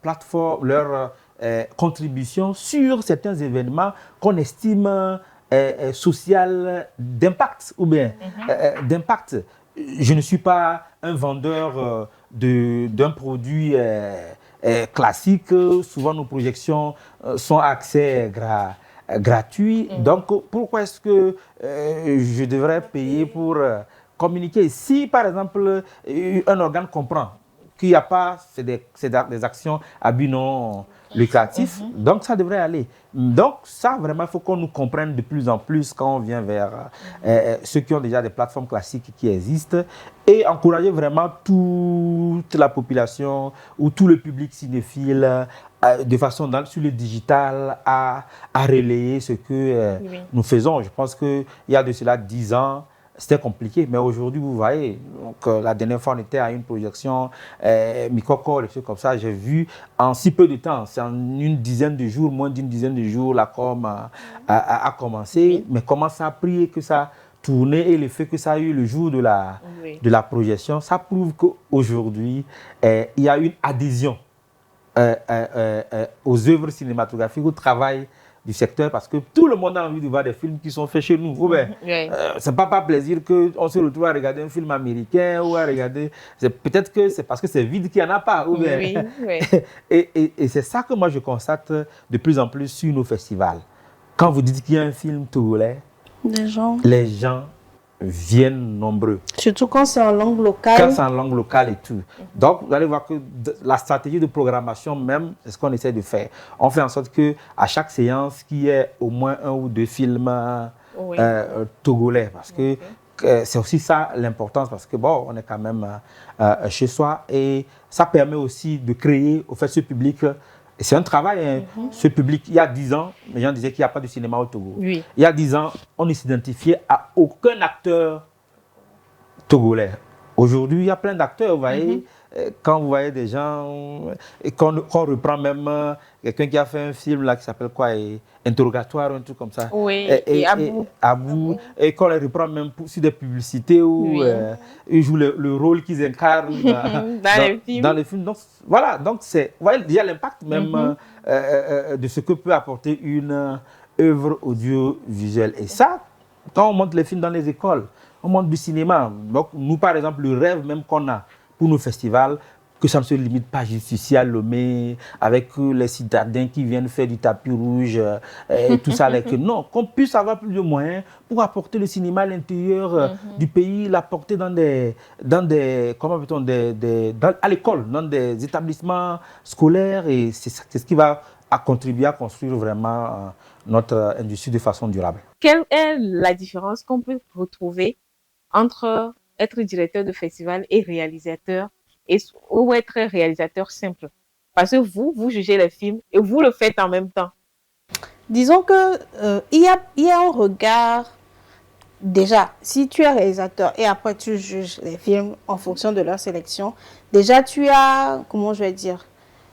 plateforme, leur contribution sur certains événements qu'on estime social d'impact ou bien d'impact. Je ne suis pas un vendeur d'un produit classique. Souvent, nos projections sont accès gratuit. Donc, pourquoi est-ce que je devrais payer pour communiquer? Si, par exemple, un organe comprend qu'il n'y a pas, c'est des actions à but non lucratif, donc ça devrait aller. Donc ça, vraiment, il faut qu'on nous comprenne de plus en plus quand on vient vers ceux qui ont déjà des plateformes classiques qui existent et encourager vraiment toute la population ou tout le public cinéphile de façon sur le digital à relayer ce que nous faisons. Je pense qu'il y a de cela 10 ans, c'était compliqué, mais aujourd'hui, vous voyez, donc, la dernière fois, on était à une projection Mikoko, des choses comme ça. J'ai vu en si peu de temps, c'est en une dizaine de jours, moins d'une dizaine de jours, la com a commencé. Mais comment ça a pris et que ça a tourné et le fait que ça a eu le jour de la projection, ça prouve qu'aujourd'hui, il y a une adhésion aux œuvres cinématographiques, au travail du secteur, parce que tout le monde a envie de voir des films qui sont faits chez nous. C'est pas par plaisir qu'on se retrouve à regarder un film américain ou à regarder... Peut-être que c'est parce que c'est vide qu'il n'y en a pas. Et c'est ça que moi je constate de plus en plus sur nos festivals. Quand vous dites qu'il y a un film togolais, les gens viennent nombreux. Surtout quand c'est en langue locale. Quand c'est en langue locale et tout. Donc, vous allez voir que la stratégie de programmation même, c'est ce qu'on essaie de faire. On fait en sorte qu'à chaque séance, qu'il y ait au moins 1 ou 2 films togolais. Parce que c'est aussi ça l'importance, parce que bon, on est quand même chez soi. Et ça permet aussi de créer, au fait, ce public. Et c'est un travail, ce public. Il y a 10 ans, les gens disaient qu'il n'y a pas de cinéma au Togo. Il y a 10 ans, on ne s'identifiait à aucun acteur togolais. Aujourd'hui, il y a plein d'acteurs, vous voyez. Quand vous voyez des gens, et qu'on reprend même quelqu'un qui a fait un film là, qui s'appelle quoi, Interrogatoire, un truc comme ça. Et Abou. Et qu'on les reprend même sur des publicités où ils jouent le rôle qu'ils incarnent dans les films. Donc, voilà, donc vous voyez déjà l'impact même de ce que peut apporter une œuvre audiovisuelle. Et ça, quand on monte les films dans les écoles, on monte du cinéma. Donc, nous, par exemple, le rêve même qu'on a pour nos festivals, que ça ne se limite pas juste ici à Lomé, avec les citadins qui viennent faire du tapis rouge, et tout ça. Non, qu'on puisse avoir plus de moyens pour apporter le cinéma à l'intérieur du pays, l'apporter dans des comment appelle-t-on, à l'école, dans des établissements scolaires, et c'est ce qui va contribuer à construire vraiment notre industrie de façon durable. Quelle est la différence qu'on peut retrouver entre être directeur de festival et réalisateur, ou être réalisateur simple? Parce que vous jugez les films et vous le faites en même temps. Disons que il y a un regard. Déjà, si tu es réalisateur et après tu juges les films en fonction de leur sélection, déjà tu as, comment je vais dire,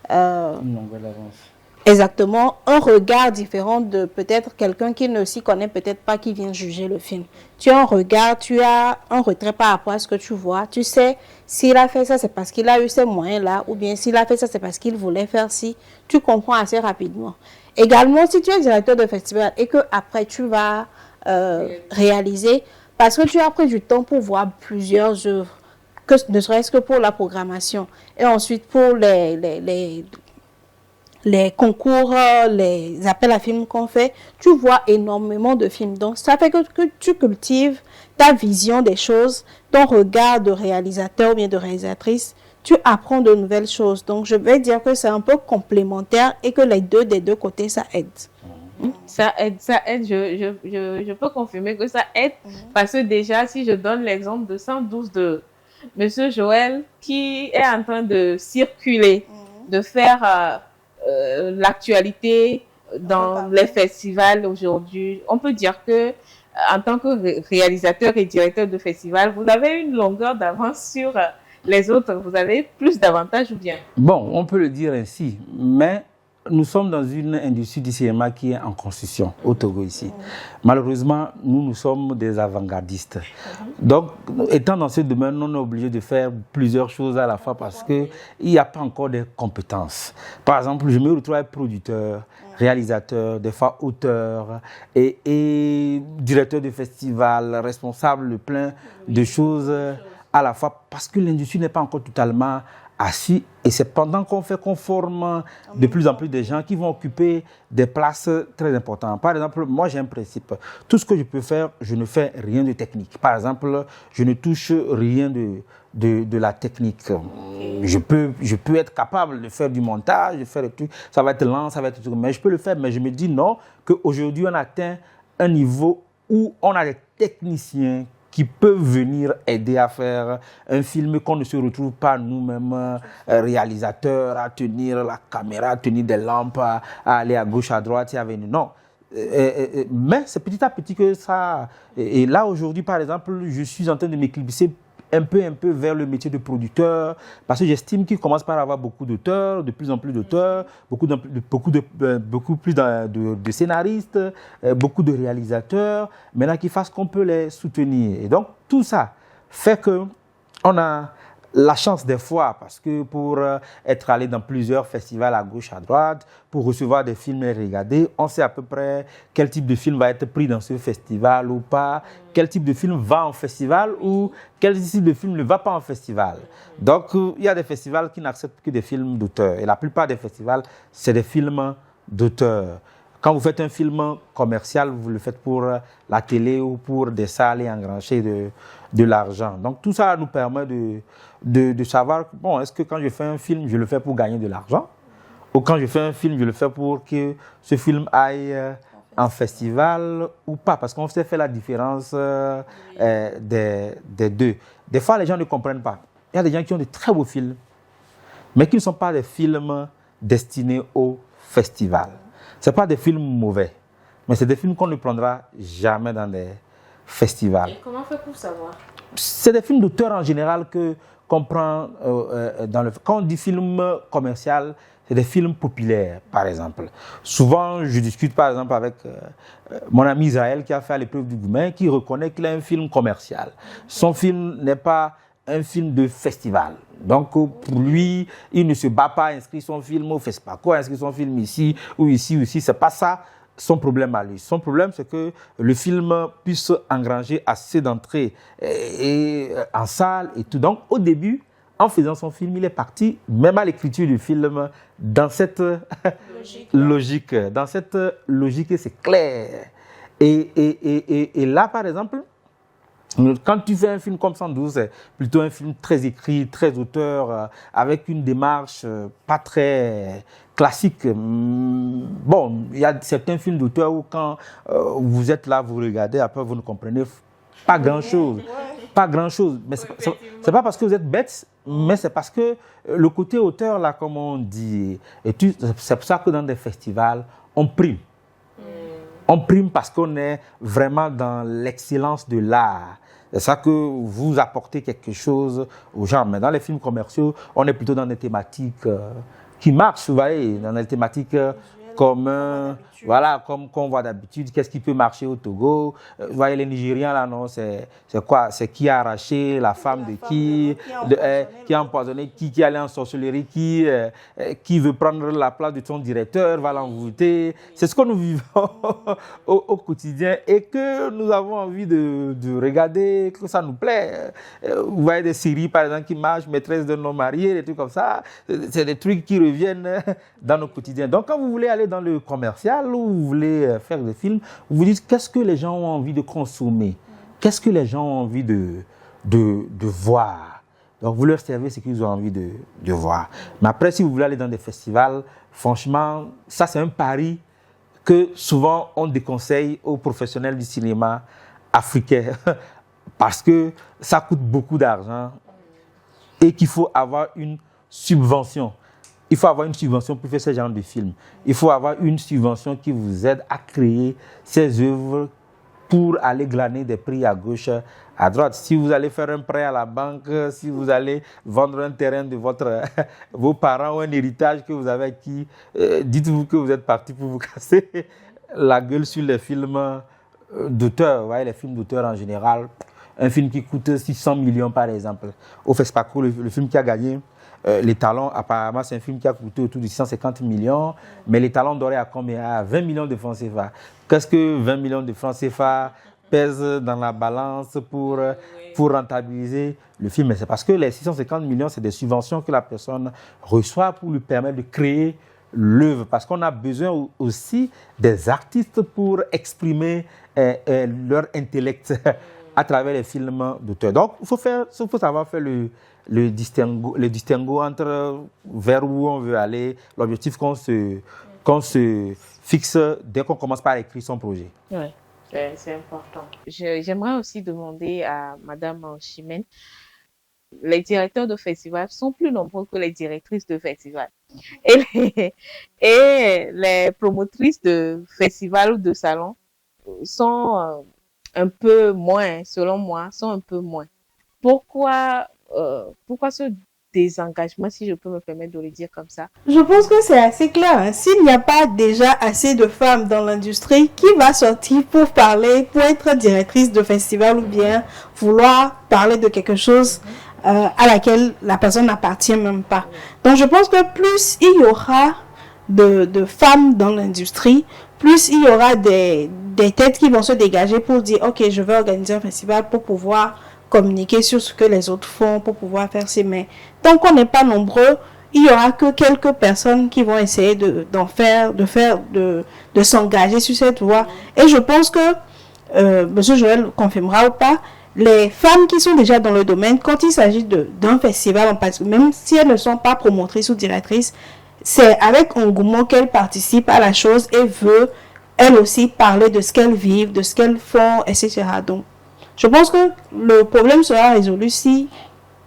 une longueur d'avance. Exactement, un regard différent de peut-être quelqu'un qui ne s'y connaît peut-être pas, qui vient juger le film. Tu as un regard, tu as un retrait par rapport à ce que tu vois. Tu sais, s'il a fait ça, c'est parce qu'il a eu ces moyens-là, ou bien s'il a fait ça, c'est parce qu'il voulait faire ci. Tu comprends assez rapidement. Également, si tu es directeur de festival et que après tu vas réaliser, parce que tu as pris du temps pour voir plusieurs œuvres, que ne serait-ce que pour la programmation, et ensuite pour les concours, les appels à films qu'on fait, tu vois énormément de films. Donc, ça fait que tu cultives ta vision des choses, ton regard de réalisateur ou bien de réalisatrice, tu apprends de nouvelles choses. Donc, je vais dire que c'est un peu complémentaire et que des deux côtés, ça aide. Ça aide. Je peux confirmer que ça aide parce que déjà, si je donne l'exemple de 112 de Monsieur Joël qui est en train de circuler, de faire l'actualité dans les festivals aujourd'hui, on peut dire que en tant que réalisateur et directeur de festival, vous avez une longueur d'avance sur les autres. Vous avez plus d'avantages ou bien? Bon, on peut le dire ainsi, mais nous sommes dans une industrie du cinéma qui est en construction au Togo ici. Malheureusement, nous sommes des avant-gardistes. Donc, étant dans ce domaine, on est obligé de faire plusieurs choses à la fois parce qu'il n'y a pas encore de compétences. Par exemple, je me retrouve producteur, réalisateur, des fois auteur et directeur de festival, responsable de plein de choses à la fois parce que l'industrie n'est pas encore totalement assis, et c'est pendant qu'on forme de plus en plus de gens qui vont occuper des places très importantes. Par exemple, moi j'ai un principe, tout ce que je peux faire, je ne fais rien de technique. Par exemple, je ne touche rien de la technique. Je peux être capable de faire du montage, de faire des trucs, ça va être lent, ça va être tout, mais je peux le faire. Mais je me dis non, qu'aujourd'hui on atteint un niveau où on a des techniciens qui peuvent venir aider à faire un film qu'on ne se retrouve pas nous-mêmes, réalisateurs, à tenir la caméra, à tenir des lampes, à aller à gauche, à droite et à venir. Non. Mais c'est petit à petit que ça... Et là, aujourd'hui, par exemple, je suis en train de m'éclipser un peu vers le métier de producteur, parce que j'estime qu'il commence par avoir beaucoup d'auteurs, de plus en plus d'auteurs, beaucoup plus de scénaristes, beaucoup de réalisateurs, maintenant qu'il fasse qu'on peut les soutenir. Et donc, tout ça fait qu'on a la chance des fois, parce que pour être allé dans plusieurs festivals à gauche, à droite, pour recevoir des films et les regarder, on sait à peu près quel type de film va être pris dans ce festival ou pas, quel type de film va en festival ou quel type de film ne va pas en festival. Donc, il y a des festivals qui n'acceptent que des films d'auteur. Et la plupart des festivals, c'est des films d'auteur. Quand vous faites un film commercial, vous le faites pour la télé ou pour des salles et engranger de l'argent. Donc tout ça nous permet de savoir, bon, est-ce que quand je fais un film, je le fais pour gagner de l'argent? Ou quand je fais un film, je le fais pour que ce film aille en festival ou pas? Parce qu'on sait faire la différence des deux. Des fois, les gens ne comprennent pas. Il y a des gens qui ont de très beaux films, mais qui ne sont pas des films destinés au festival. Ce n'est pas des films mauvais, mais c'est des films qu'on ne prendra jamais dans des festivals. Et comment on fait pour savoir? C'est des films d'auteur en général qu'on prend dans le... Quand on dit film commercial, c'est des films populaires, par exemple. Souvent, je discute par exemple avec mon ami Israël qui a fait l'épreuve du Goumen, qui reconnaît qu'il a un film commercial. Son film n'est pas un film de festival. Donc, pour lui, il ne se bat pas à inscrire son film au FESPACO, à inscrire son film ici ou ici ou ici. Ce n'est pas ça son problème à lui. Son problème, c'est que le film puisse engranger assez d'entrées et en salle et tout. Donc, au début, en faisant son film, il est parti, même à l'écriture du film, dans cette logique. Dans cette logique, c'est clair. Et là, par exemple, quand tu fais un film comme 112, c'est plutôt un film très écrit, très auteur, avec une démarche pas très classique. Bon, il y a certains films d'auteur où quand vous êtes là, vous regardez, après vous ne comprenez pas grand-chose. Pas grand-chose. Mais c'est pas parce que vous êtes bête, mais c'est parce que le côté auteur, là, comme on dit, c'est pour ça que dans des festivals, on prime. On prime parce qu'on est vraiment dans l'excellence de l'art. C'est ça que vous apportez quelque chose aux gens. Mais dans les films commerciaux, on est plutôt dans des thématiques qui marchent, vous voyez, dans des thématiques comme comme qu'on voit d'habitude. Qu'est-ce qui peut marcher au Togo? Vous voyez, les Nigériens, là, non, c'est quoi? C'est qui a arraché la femme de qui? Qui a empoisonné qui est allé en sorcellerie, qui veut prendre la place de son directeur, va l'envoûter. C'est ce que nous vivons au quotidien et que nous avons envie de regarder, que ça nous plaît. Vous voyez des séries, par exemple, qui marchent, Maîtresse d'un homme marié, des trucs comme ça. C'est des trucs qui reviennent dans nos quotidiens. Donc, quand vous voulez aller dans le commercial, ou vous voulez faire des films, vous vous dites qu'est-ce que les gens ont envie de consommer, qu'est-ce que les gens ont envie de voir. Donc vous leur servez ce qu'ils ont envie de voir. Mais après, si vous voulez aller dans des festivals, franchement, ça c'est un pari que souvent on déconseille aux professionnels du cinéma africain parce que ça coûte beaucoup d'argent et qu'il faut avoir une subvention. Il faut avoir une subvention pour faire ce genre de film. Il faut avoir une subvention qui vous aide à créer ces œuvres pour aller glaner des prix à gauche, à droite. Si vous allez faire un prêt à la banque, si vous allez vendre un terrain de vos parents ou un héritage que vous avez acquis, dites-vous que vous êtes parti pour vous casser la gueule sur les films d'auteur. Vous voyez, les films d'auteur en général. Un film qui coûte 600 millions par exemple. Au FESPACO, le film qui a gagné Les Talons, apparemment, c'est un film qui a coûté autour de 650 millions, mais Les Talons dorés à combien? À 20 millions de francs CFA. Qu'est-ce que 20 millions de francs CFA pèsent dans la balance pour rentabiliser le film? Mais c'est parce que les 650 millions, c'est des subventions que la personne reçoit pour lui permettre de créer l'œuvre. Parce qu'on a besoin aussi des artistes pour exprimer leur intellect. à travers les films d'auteur. Donc, il faut savoir faire le distinguo entre vers où on veut aller, l'objectif qu'on se fixe dès qu'on commence par écrire son projet. Oui, c'est important. J'aimerais aussi demander à Madame Chimène, les directeurs de festivals sont plus nombreux que les directrices de festivals. Et les promotrices de festivals ou de salons sont un peu moins, selon moi, sont un peu moins. Pourquoi ce désengagement, si je peux me permettre de le dire comme ça? Je pense que c'est assez clair. Hein. S'il n'y a pas déjà assez de femmes dans l'industrie, qui va sortir pour parler, pour être directrice de festival ou bien vouloir parler de quelque chose à laquelle la personne n'appartient même pas. Donc je pense que plus il y aura de femmes dans l'industrie, plus il y aura des têtes qui vont se dégager pour dire ok, je vais organiser un festival pour pouvoir communiquer sur ce que les autres font, pour pouvoir faire ces mains. Tant qu'on n'est pas nombreux, il y aura que quelques personnes qui vont essayer de s'engager sur cette voie. Et je pense que Monsieur Joël confirmera ou pas, les femmes qui sont déjà dans le domaine, quand il s'agit d'un festival, même si elles ne sont pas promotrices ou directrices, c'est avec engouement qu'elles participent à la chose et veulent elles aussi parler de ce qu'elles vivent, de ce qu'elles font, etc. Donc, je pense que le problème sera résolu si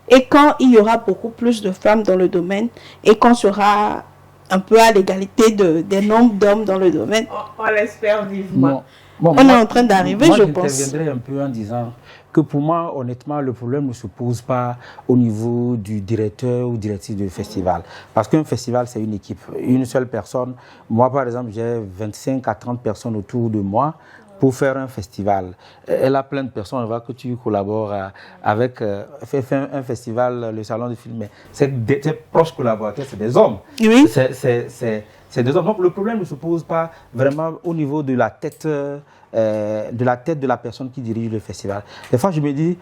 et quand il y aura beaucoup plus de femmes dans le domaine et qu'on sera un peu à l'égalité des nombres d'hommes dans le domaine. On l'espère vivement. Bon, on est en train d'arriver, je pense. Je interviendrai un peu en disant que pour moi, honnêtement, le problème ne se pose pas au niveau du directeur ou directrice du festival. Parce qu'un festival, c'est une équipe. Une seule personne. Moi, par exemple, j'ai 25 à 30 personnes autour de moi pour faire un festival. Elle a plein de personnes, on voit que tu collabores avec fait un festival, le salon de film, c'est des proches collaborateurs, c'est des hommes. Oui. C'est des hommes. Donc le problème ne se pose pas vraiment au niveau de la tête de la personne qui dirige le festival. Des fois, je me dis,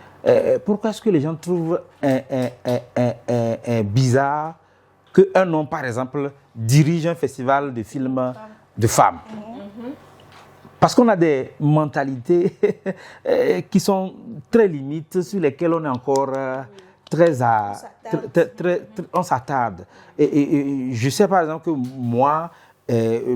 pourquoi est-ce que les gens trouvent bizarre qu'un homme, par exemple, dirige un festival de films de femmes? Parce qu'on a des mentalités qui sont très limites, sur lesquelles on est encore on s'attarde. Et je sais par exemple que moi,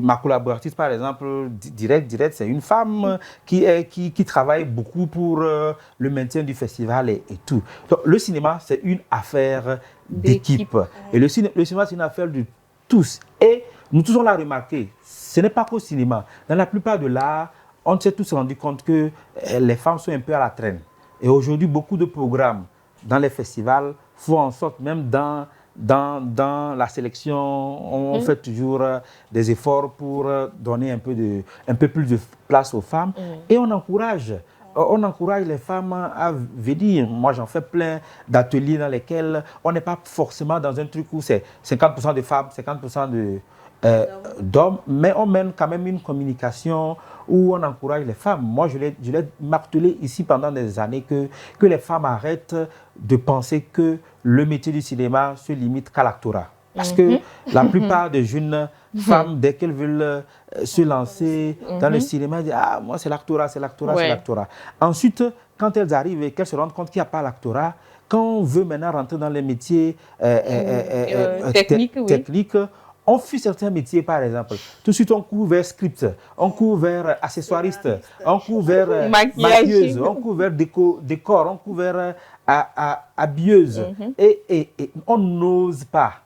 ma collaboratrice par exemple, direct, c'est une femme qui travaille beaucoup pour le maintien du festival et tout. Donc le cinéma, c'est une affaire d'équipe. Et le cinéma, c'est une affaire de tous. Et nous tous, on l'a remarqué. Ce n'est pas qu'au cinéma. Dans la plupart de l'art, on s'est tous rendu compte que les femmes sont un peu à la traîne. Et aujourd'hui, beaucoup de programmes dans les festivals font en sorte, même dans la sélection, on fait toujours des efforts pour donner un peu plus de place aux femmes. Et on encourage les femmes à venir. Moi, j'en fais plein d'ateliers dans lesquels on n'est pas forcément dans un truc où c'est 50% de femmes, 50% d'hommes, mais on mène quand même une communication où on encourage les femmes. Moi, je l'ai martelé ici pendant des années que les femmes arrêtent de penser que le métier du cinéma se limite qu'à l'actorat. Parce que la plupart des jeunes femmes, dès qu'elles veulent se lancer dans le cinéma, disent « Ah, moi, c'est l'actorat, c'est l'actorat, c'est l'actorat ». Ensuite, quand elles arrivent et qu'elles se rendent compte qu'il n'y a pas l'actorat, quand on veut maintenant rentrer dans les métiers techniques, on fuit certains métiers, par exemple. Tout de suite, on court vers script, on court vers accessoiriste, on court vers maquilleuse, on court vers décor, on court vers habilleuse. Et on n'ose pas.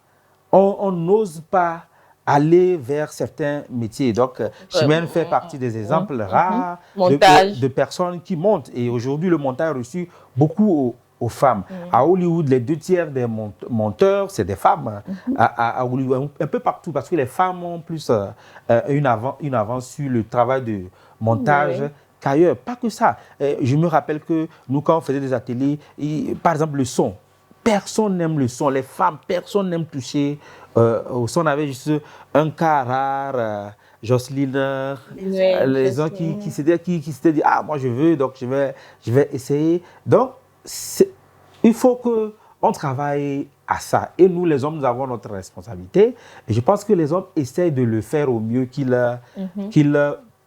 On n'ose pas aller vers certains métiers. Donc, Chimène fait partie des exemples rares de personnes qui montent. Et aujourd'hui, le montage a reçu beaucoup aux femmes. À Hollywood, les 2/3 des monteurs, c'est des femmes. À Hollywood, un peu partout, parce que les femmes ont plus une avance sur le travail de montage qu'ailleurs. Pas que ça. Je me rappelle que nous, quand on faisait des ateliers, par exemple, le son, personne n'aime le son. Les femmes, personne n'aime toucher au son. On avait juste un cas rare. Jocelyne, les gens qui s'étaient dit, ah, moi je veux, donc je vais essayer. Donc, il faut qu'on travaille à ça. Et nous, les hommes, nous avons notre responsabilité. Et je pense que les hommes essayent de le faire au mieux qu'ils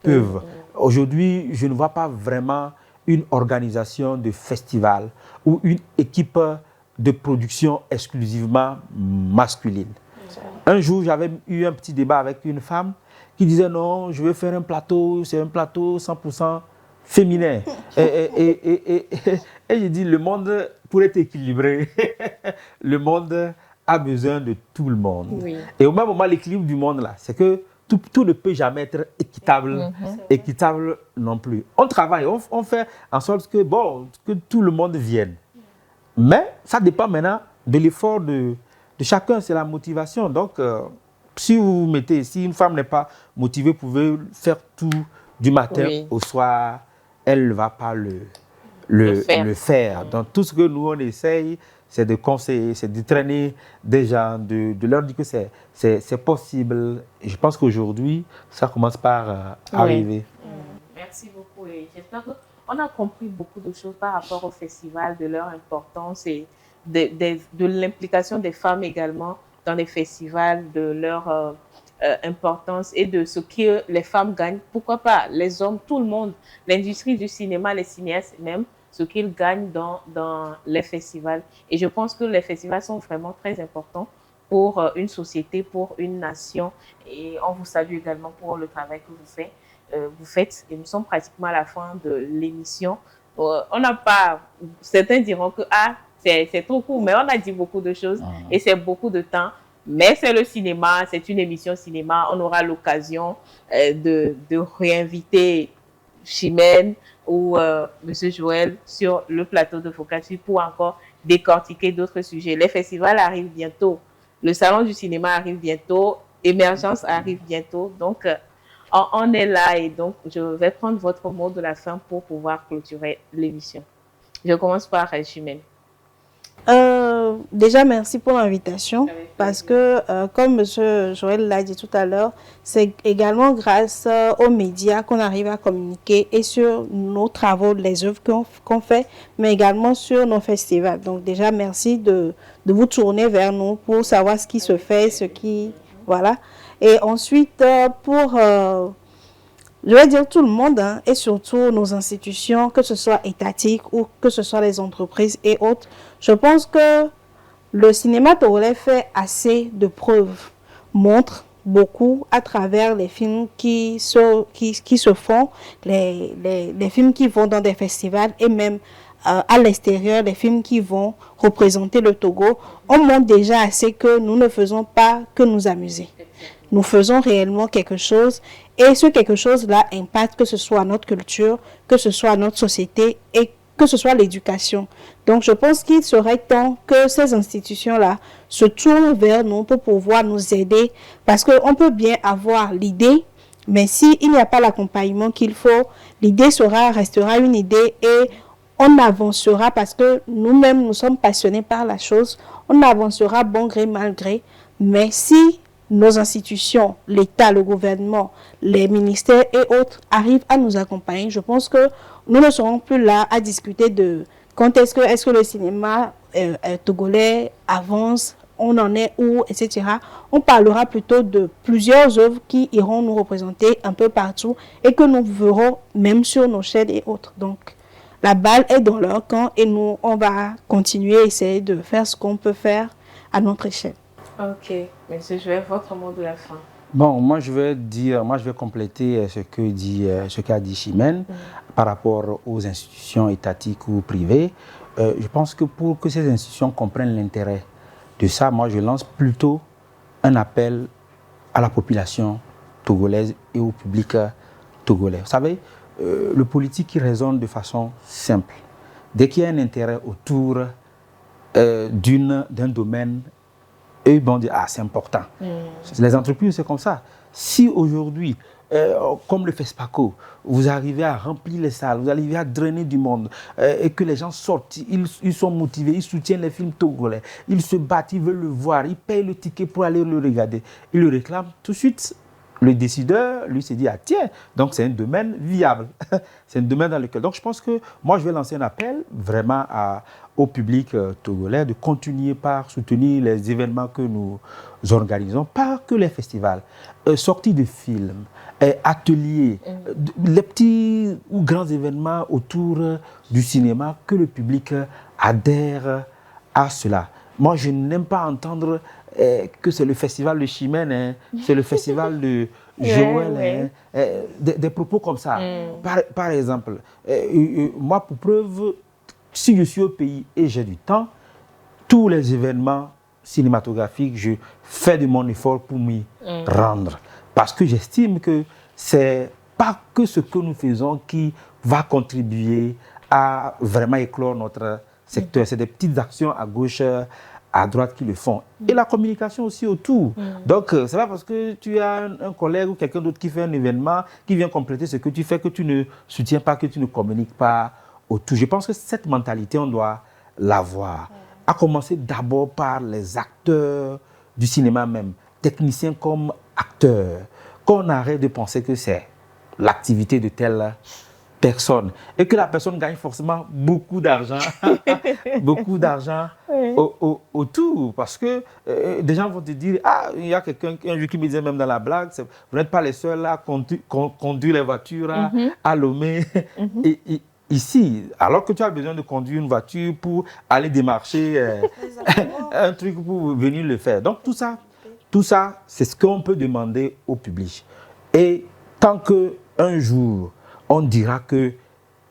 peuvent. Aujourd'hui, je ne vois pas vraiment une organisation de festival ou une équipe de production exclusivement masculine. Un jour, j'avais eu un petit débat avec une femme qui disait non, je veux faire un plateau, c'est un plateau 100% féminin. Et j'ai dit, le monde, pour être équilibré, le monde a besoin de tout le monde. Oui. Et au même moment, l'équilibre du monde, là, c'est que tout ne peut jamais être équitable, équitable non plus. On travaille, on fait en sorte que, que tout le monde vienne. Mais ça dépend maintenant de l'effort de chacun, c'est la motivation. Donc, si une femme n'est pas motivée, vous pouvez faire tout du matin au soir, elle ne va pas le faire. Donc, tout ce que nous, on essaye, c'est de conseiller, c'est de traîner des gens, de leur dire que c'est possible. Et je pense qu'aujourd'hui, ça commence par arriver. Merci beaucoup. Et j'espère qu'on a compris beaucoup de choses par rapport au festival, de leur importance et de l'implication des femmes également dans les festivals, de leur importance et de ce que les femmes gagnent. Pourquoi pas les hommes, tout le monde, l'industrie du cinéma, les cinéastes même, ce qu'ils gagnent dans les festivals. Et je pense que les festivals sont vraiment très importants pour une société, pour une nation. Et on vous salue également pour le travail que vous faites. Et nous sommes pratiquement à la fin de l'émission. On n'a pas... Certains diront que c'est trop court, mais on a dit beaucoup de choses et c'est beaucoup de temps. Mais c'est le cinéma, c'est une émission cinéma. On aura l'occasion de réinviter Chimène ou Monsieur Joël sur le plateau de Focus pour encore décortiquer d'autres sujets. Les festivals arrivent bientôt. Le salon du cinéma arrive bientôt. Émergence arrive bientôt. Donc, on est là et donc, je vais prendre votre mot de la fin pour pouvoir clôturer l'émission. Je commence par Chimène. Déjà, merci pour l'invitation parce que, comme M. Joël l'a dit tout à l'heure, c'est également grâce aux médias qu'on arrive à communiquer et sur nos travaux, les œuvres qu'on fait, mais également sur nos festivals. Donc déjà, merci de vous tourner vers nous pour savoir ce qui se fait, voilà. Et ensuite, je vais dire tout le monde, et surtout nos institutions, que ce soit étatiques ou que ce soit les entreprises et autres, je pense que le cinéma togolais fait assez de preuves, montre beaucoup à travers les films qui se font, les films qui vont dans des festivals et même à l'extérieur, les films qui vont représenter le Togo. On montre déjà assez que nous ne faisons pas que nous amuser. Nous faisons réellement quelque chose et ce quelque chose-là impacte que ce soit notre culture, que ce soit notre société et que ce soit l'éducation. Donc, je pense qu'il serait temps que ces institutions-là se tournent vers nous pour pouvoir nous aider parce qu'on peut bien avoir l'idée, mais s'il n'y a pas l'accompagnement qu'il faut, l'idée restera une idée et on avancera parce que nous-mêmes, nous sommes passionnés par la chose. On avancera bon gré, mal gré, mais si nos institutions, l'État, le gouvernement, les ministères et autres arrivent à nous accompagner, je pense que nous ne serons plus là à discuter de quand est-ce que le cinéma togolais avance, on en est où, etc. On parlera plutôt de plusieurs œuvres qui iront nous représenter un peu partout et que nous verrons même sur nos chaînes et autres. Donc, la balle est dans leur camp et nous, on va continuer à essayer de faire ce qu'on peut faire à notre échelle. Ok, monsieur, je vais votre mot de la fin. Bon, moi je vais compléter ce qu'a dit Chimène par rapport aux institutions étatiques ou privées. Je pense que pour que ces institutions comprennent l'intérêt de ça, moi je lance plutôt un appel à la population togolaise et au public togolais. Vous savez, le politique qui raisonne de façon simple. Dès qu'il y a un intérêt autour d'un domaine, eux vont dire c'est important. Les entreprises, c'est comme ça. Si aujourd'hui, comme le FESPACO, vous arrivez à remplir les salles, vous arrivez à drainer du monde et que les gens sortent, ils sont motivés, ils soutiennent les films togolais, ils se battent, ils veulent le voir, ils payent le ticket pour aller le regarder, ils le réclament, tout de suite, Le décideur, lui, s'est dit, ah tiens, donc c'est un domaine viable. C'est un domaine dans lequel... Donc je pense que moi, je vais lancer un appel vraiment au public togolais de continuer par soutenir les événements que nous organisons, pas que les festivals, sorties de films, ateliers, les petits ou grands événements autour du cinéma, que le public adhère à cela. Moi, je n'aime pas entendre que c'est le festival de Chimène, hein, c'est le festival de Joël, hein, des propos comme ça. Par exemple, moi, pour preuve, si je suis au pays et j'ai du temps, tous les événements cinématographiques, je fais de mon effort pour m'y rendre. Parce que j'estime que c'est pas que ce que nous faisons qui va contribuer à vraiment éclore notre secteur. C'est des petites actions à gauche, à droite qui le font. Et la communication aussi autour. Donc, c'est pas parce que tu as un collègue ou quelqu'un d'autre qui fait un événement, qui vient compléter ce que tu fais, que tu ne soutiens pas, que tu ne communiques pas autour. Je pense que cette mentalité, on doit l'avoir. À commencer d'abord par les acteurs du cinéma même, techniciens comme acteurs. Qu'on arrête de penser que c'est l'activité de telle personne et que la personne gagne forcément beaucoup d'argent, beaucoup d'argent autour, parce que des gens vont te dire, ah, il y a quelqu'un un jour qui me disait même dans la blague, vous n'êtes pas les seuls à conduire les voitures à Lomé et ici, alors que tu as besoin de conduire une voiture pour aller démarcher un truc pour venir le faire. Donc tout ça, c'est ce qu'on peut demander au public. Et tant qu'un jour, on dira que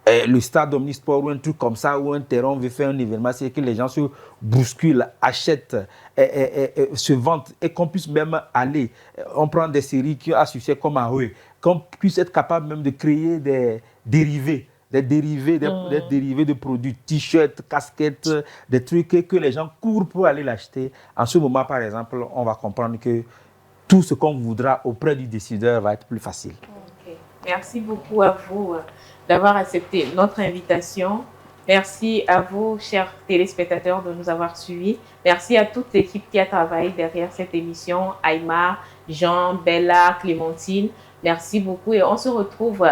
le stade Omnisport ou un truc comme ça, ou un terrain veut faire un événement, c'est que les gens se bousculent, achètent, se vantent et qu'on puisse même aller. On prend des séries qui ont succès comme Ahoe, qu'on puisse être capable même de créer des dérivés. Des dérivés de produits, t-shirts, casquettes, des trucs que les gens courent pour aller l'acheter. En ce moment, par exemple, on va comprendre que tout ce qu'on voudra auprès du décideur va être plus facile. Okay. Merci beaucoup à vous d'avoir accepté notre invitation. Merci à vous, chers téléspectateurs, de nous avoir suivis. Merci à toute l'équipe qui a travaillé derrière cette émission, Aïma, Jean, Bella, Clémentine. Merci beaucoup et on se retrouve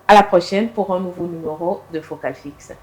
à la prochaine pour un nouveau numéro de Focal Fixe.